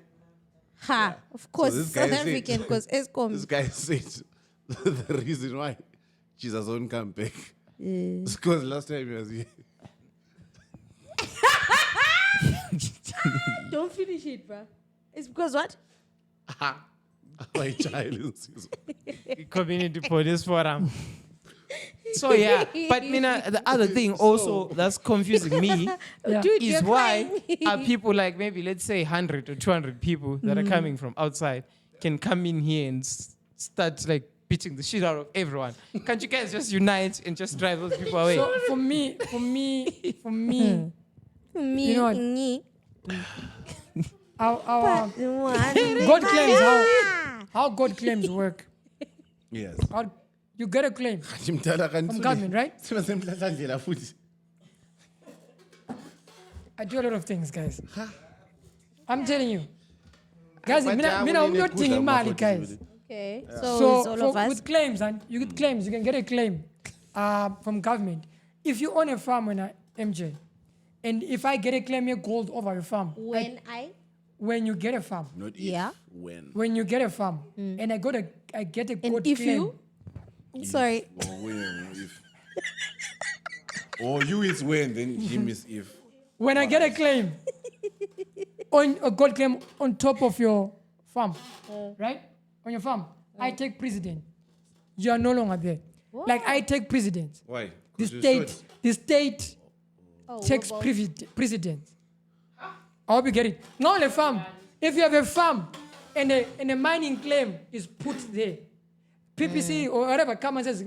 Ha, of course, this guy South said- African, because ESCOM. This guy said the reason why Jesus won't come back is because last time he was here. Don't finish it, bro. It's because what? My child is Community police forum. So yeah, but Mina, the other thing also that's confusing me Yeah. Dude, is you're why crying. are people like maybe let's say 100 or 200 people that are coming from outside can come in here and start like beating the shit out of everyone. Can't you guys just unite and just drive those people away? So for me, Me, You know what? me. our God God claims how God claims work. Yes. You get a claim from government, right? I do a lot of things, guys. I'm telling you. Guys, I'm not taking money, guys. Okay, so, So it's all of us. with claims, and you get claims, you can get a claim from government. If you own a farm when I MJ, and if I get a claim, you gold over your farm. When you get a farm, Not if, Yeah. when you get a farm, and I get a And gold if claim. you, sorry, or when, if. Or you is when, then him is if. When I get a claim, on a gold claim on top of your farm, right? On your farm, I take precedent. You are no longer there. Like I take precedence. Why? The 'Cause you state, should. the state Oh, takes what about- precedence. I hope you get it. Not on a farm. If you have a farm and a mining claim is put there, PPC or whatever come and says,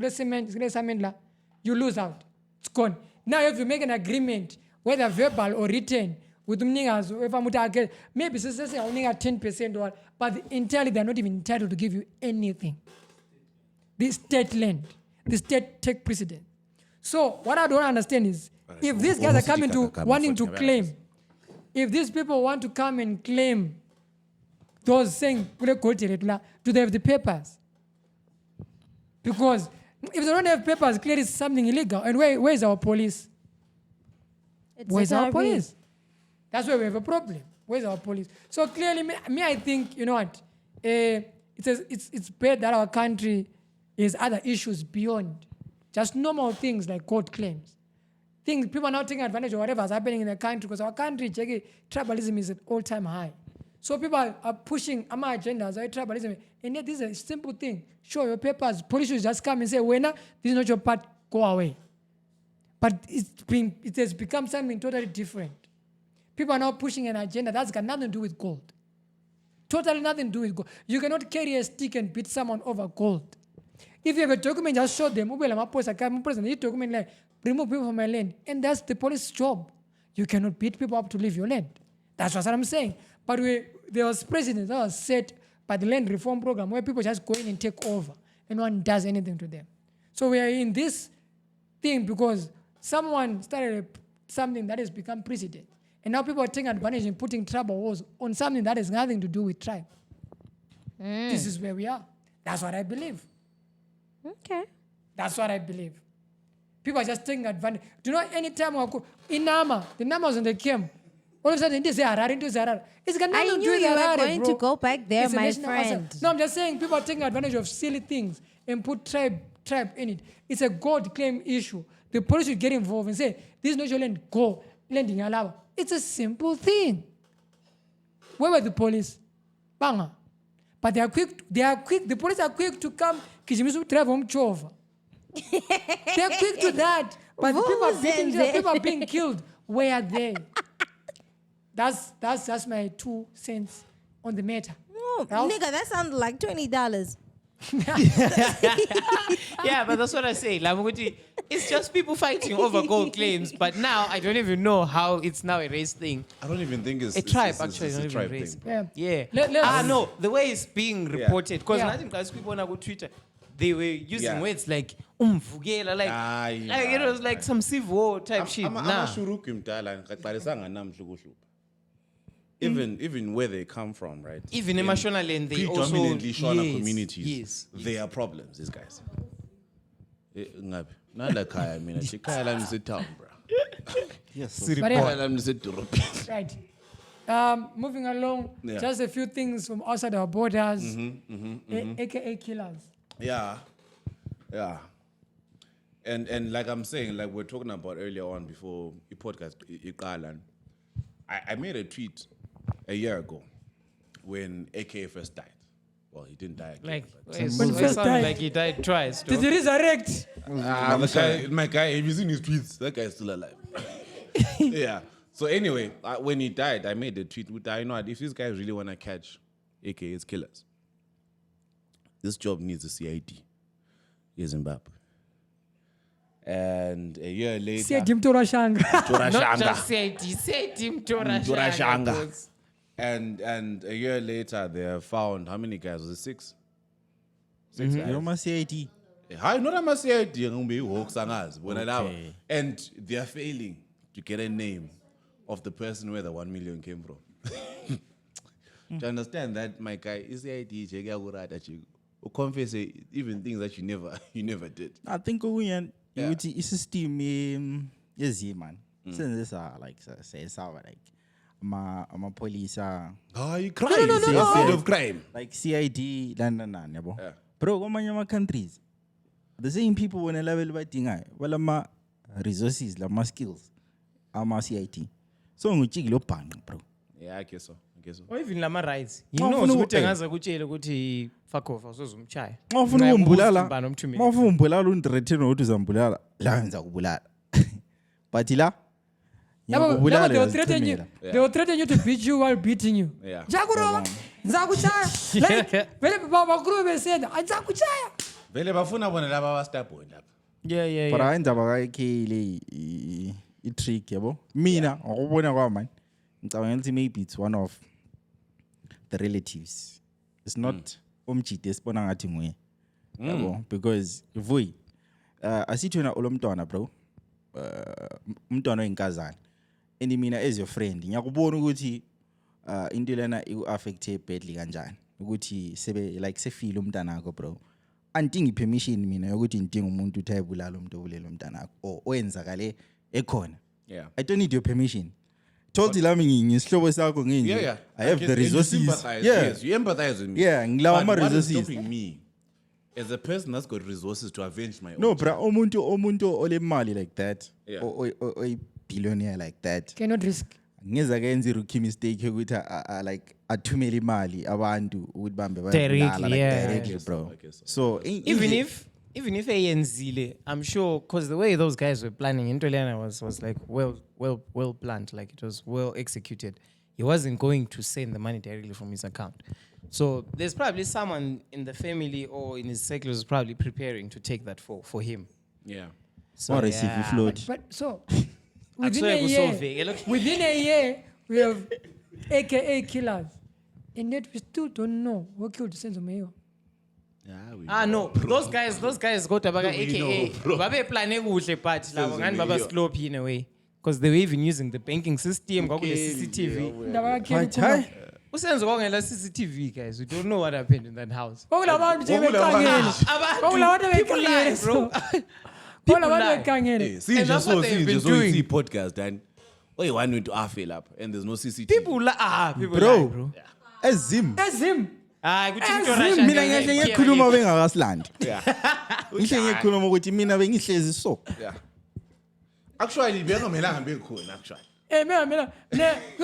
you lose out. It's gone. Now you have to make an agreement, whether verbal or written, with Mningas, or if maybe say only at 10% or but entirely they're not even entitled to give you anything. The state land, the state take precedent. So what I don't understand is if these guys are coming to wanting to claim, if these people want to come and claim those saying, do they have the papers? Because if they don't have papers, clearly it's something illegal. And where's our police? Where's our police? That's where we have a problem. Where's our police? So clearly, me I think, you know what? It's bad that our country is other issues beyond just normal things like court claims. People are now taking advantage of whatever is happening in the country because our country, tribalism is at all-time high. So people are pushing our agendas, tribalism, and yet this is a simple thing. Show your papers. Police should just come and say, "Wena, this is not your part. Go away." But it has become something totally different. People are now pushing an agenda that's got nothing to do with gold. Totally nothing to do with gold. You cannot carry a stick and beat someone over gold. If you have a document, just show them. This document, like, remove people from my land. And that's the police job. You cannot beat people up to leave your land. That's what I'm saying. But there was precedent that was set by the land reform program where people just go in and take over and no one does anything to them. So we are in this thing because someone started something that has become precedent. And now people are taking advantage and putting tribal wars on something that has nothing to do with tribe. This is where we are. That's what I believe. Okay. That's what I believe. People are just taking advantage. Do you know any time in Nama, the Namas when they came, all of a sudden they say Harare, it's got nothing I to knew do with you were Harare, going bro. to go back there, It's a my national friend. asset. No, I'm just saying people are taking advantage of silly things and put tribe in it. It's a God claim issue. The police should get involved and say, this is not your land, go, land in Alaba. It's a simple thing. Where were the police? Banga. But they are quick. The police are quick to come. Kijimisu drive home chova. They're quick to that. But people are being killed. Where are they? That's my 2 cents on the matter. Oh, nigga, that sounds like $20. Yeah, but that's what I say. It's just people fighting over gold claims. But now I don't even know how it's now a race thing. I don't even think it's a tribe. it's Actually, a not even tribe race. thing. Yeah. No, the way it's being reported. Because Yeah. nothing guys people on Twitter, they were using words like vugela, like it was like some civil war type shit. Nah. Even where they come from, right? Even emotionally, and they also predominantly Shona communities. Yes. They are problems. These guys. Nala kaya mina chikaya la msitown, bro. Yes. But yeah. Kaya la msitown. Right. Moving along, just a few things from outside our borders, aka killers. Yeah. And like I'm saying, like we're talking about earlier on before the podcast, I made a tweet a year ago when AK first died. Well, he didn't die. Like When he first died. like he died twice. Did he resurrect? My guy, have you seen his tweets? That guy is still alive. Yeah. So anyway, when he died, I made a tweet with, I know if these guys really want to catch AKA's killers, this job needs a CID. In Zimbabwe. And a year later, CID Mtorashanga. Not just CID Mtorashanga. And a year later, they have found how many guys? Was it 6? 6 guys. You're my CID. How not a CID? And they are failing to get a name of the person where the 1 million came from. Do you understand that, my guy? Is the idea that you confess even things that you never did? I think it's a system. Yes, man. Since this like say like my police are. Oh, you crime. No. Of crime. Like CID, yabo. Bro, what countries? The same people when I level by thing well my resources, my skills, my CID. So I'm going bro. Yeah, I guess so. Or even lama rights. You know, ukuthi ngaza kutshela ukuthi fuck off awuzomchaya. Mawufuna umbulala undithreaten ukuthi uzambulala la ngiza kubulala. But la They will threaten you to beat you while beating you. Yeah. Jakuro, Zakuchaya. Like, vele babakuru beseda, Zakuchaya. Vele bafuna bona laba bastap lapha. Yeah. Para indaba kakhile I-trick yabo. Mina ngokubona kwami man. Ngicabanga ukuthi maybe it's one of the relatives. It's not Mgcini esibona ngathi nguye. Yabo because Vuyi asithi wena olomntwana bro. Umntwana oyinkazana. And mina as your friend ngiyakubona ukuthi into lena iku-affecte badly kanjani. Ukuthi sebe like sefile umntana wakho bro. Andingi permission mina yokuthi ngidinga umuntu uthi ayibulala umuntu obulela umntana wakho oyenzakale ekhona. Yeah. I don't need your permission. Told you ngisihlobo sakho nginje. Yeah. I have the resources. Yes, you empathize with me. Yeah, ngilawa ama resources. What is stopping me as a person that's got resources to avenge my own. No, bro, umuntu ole mali like that. Yeah. Or a billionaire like that. Cannot risk. Ngeza kenza rookie mistake ukuthi like athumele imali abantu ukuthi bambe Directly, bro. I guess So Even if ANZile, I'm sure because the way those guys were planning, into Lena was like well planned, like it was well executed. He wasn't going to send the money directly from his account. So there's probably someone in the family or in his circle who's probably preparing to take that for him. Yeah. So receive float. But so, Within a year, we have AKA killers. And yet we still don't know who killed Senzo Mayo. No, those guys got about AKA. Babe plane kuhle but labo ngani baba sloppy in a way because they were even using the banking system kwakule CCTV. Usenzo kwangela CCTV guys. We don't know what happened in that house. Kwakulabantu nje bekhangele. Bro. And that's what they've been doing. See podcast and you want me to fill up and there's no CCTV. People lie, bro. Ezim. Mina ngihle ngikhuluma bengakasilandi. Ngihle ngikhuluma ukuthi mina bengihlezi so. Yeah. Actually, bengamelanga bekhona actually. Mina, you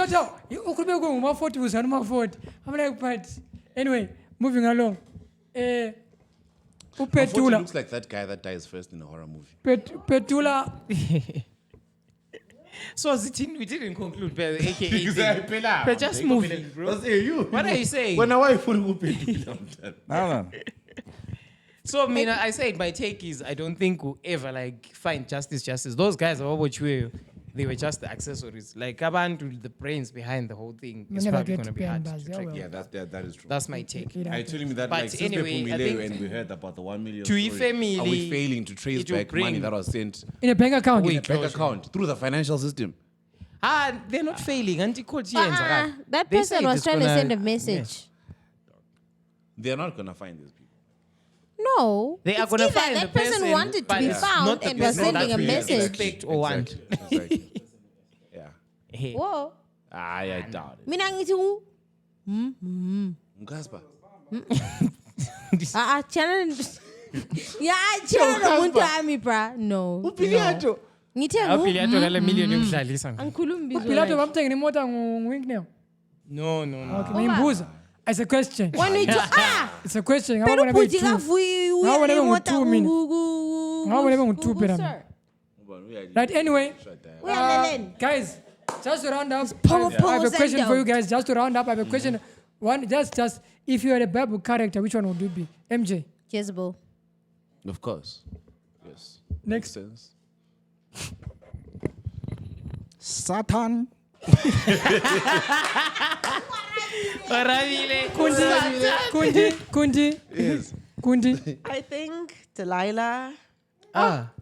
know, ukhulume ku Maforty uzana Maforty. I'm like, but anyway, moving along. Maforty Upetula. looks like that guy that dies first in a horror movie. Petula. So we didn't conclude by the AKA Exactly. thing. But just moving, bro. What are you saying? When a wife will No. So I said my take is I don't think we'll ever like find justice. Those guys are what they were just the accessories. Like Abantu, the brains behind the whole thing is Never probably get going to be paid hard buzz, to yeah, track. well. Yeah, that is true. That's my take. Are you telling me that But like since anyway, I Mileo think and we heard about the 1 million to story, family, are we failing to trace it will back money bring- that was sent In a bank account. in a bank account through the financial system? They're not failing. That person was trying to send a message. They're not gonna find these people. No. They are It's going to either find that the person wanted to but be it's found not the and was person sending that a we message. expect or want. Exactly. Yeah. Hey. Whoa. I doubt it. Mina ngithi u Mgaspa. channel nomuntu wami bra. No. Upiliato. Ngithe Upiliato ngale million yokudlalisa. angikhulumi bizo. Pilato lakhe. bamthengela imota nguWinknell. No. Okay, ngimbuza. It's a question. When you It's a question. pero Ngabona ubuthi be-two. kavuyi Ngabona be imota ngu-two mina. Ngabona be ngu-two ku- phela sir. mina. Right, anyway. Uyaleleni. Guys, just to round up, powerful I have a question send for you down. guys. Just to round up, I have a question. One, just if you had a Bible character, which one would you be? MJ. Jezebel. Of course. Yes. Next. Makes sense. Satan. Kundi. Yes. Kundi. I think Delilah.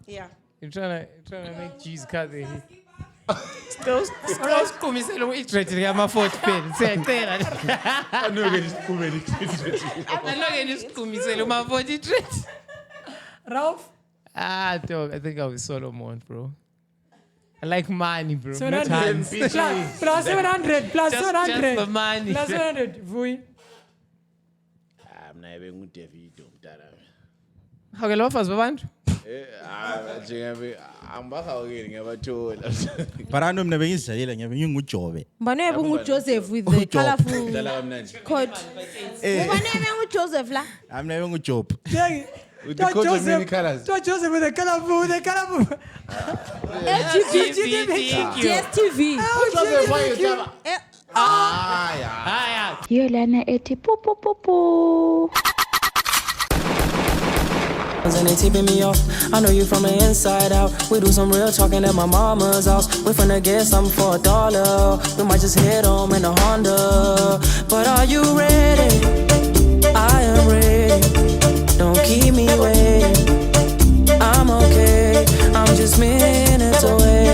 Yeah. You're trying to make G's cut there. Sikumisele u-itrate ngama-fourth pen. Siyacela. Anoke nisikumisele uma-fourth itrate. Ralph. Dog, I think I'll be Solomon, bro. I like money, bro. 700. Not hands. Plus 700. Plus Just 700. the money. Plus 700. Vuyi. I'm not even with David. Okay, lo fazi babantu. But I know I'm never ngiyabe Mbanebe nguJoseph with the colorful coat. Eh. Mbanebe nguJoseph la. I'm never ngujob. With the coat of many colors. Joseph with the colorful. DSTV. Hiyo lana eti pu pu pu pu. And they tipping me off. I know you from the inside out. We do some real talking at my mama's house. We finna get something for $1. We might just head home in a Honda. But are you ready? I am ready. Don't keep me waiting. I'm okay. I'm just minutes away.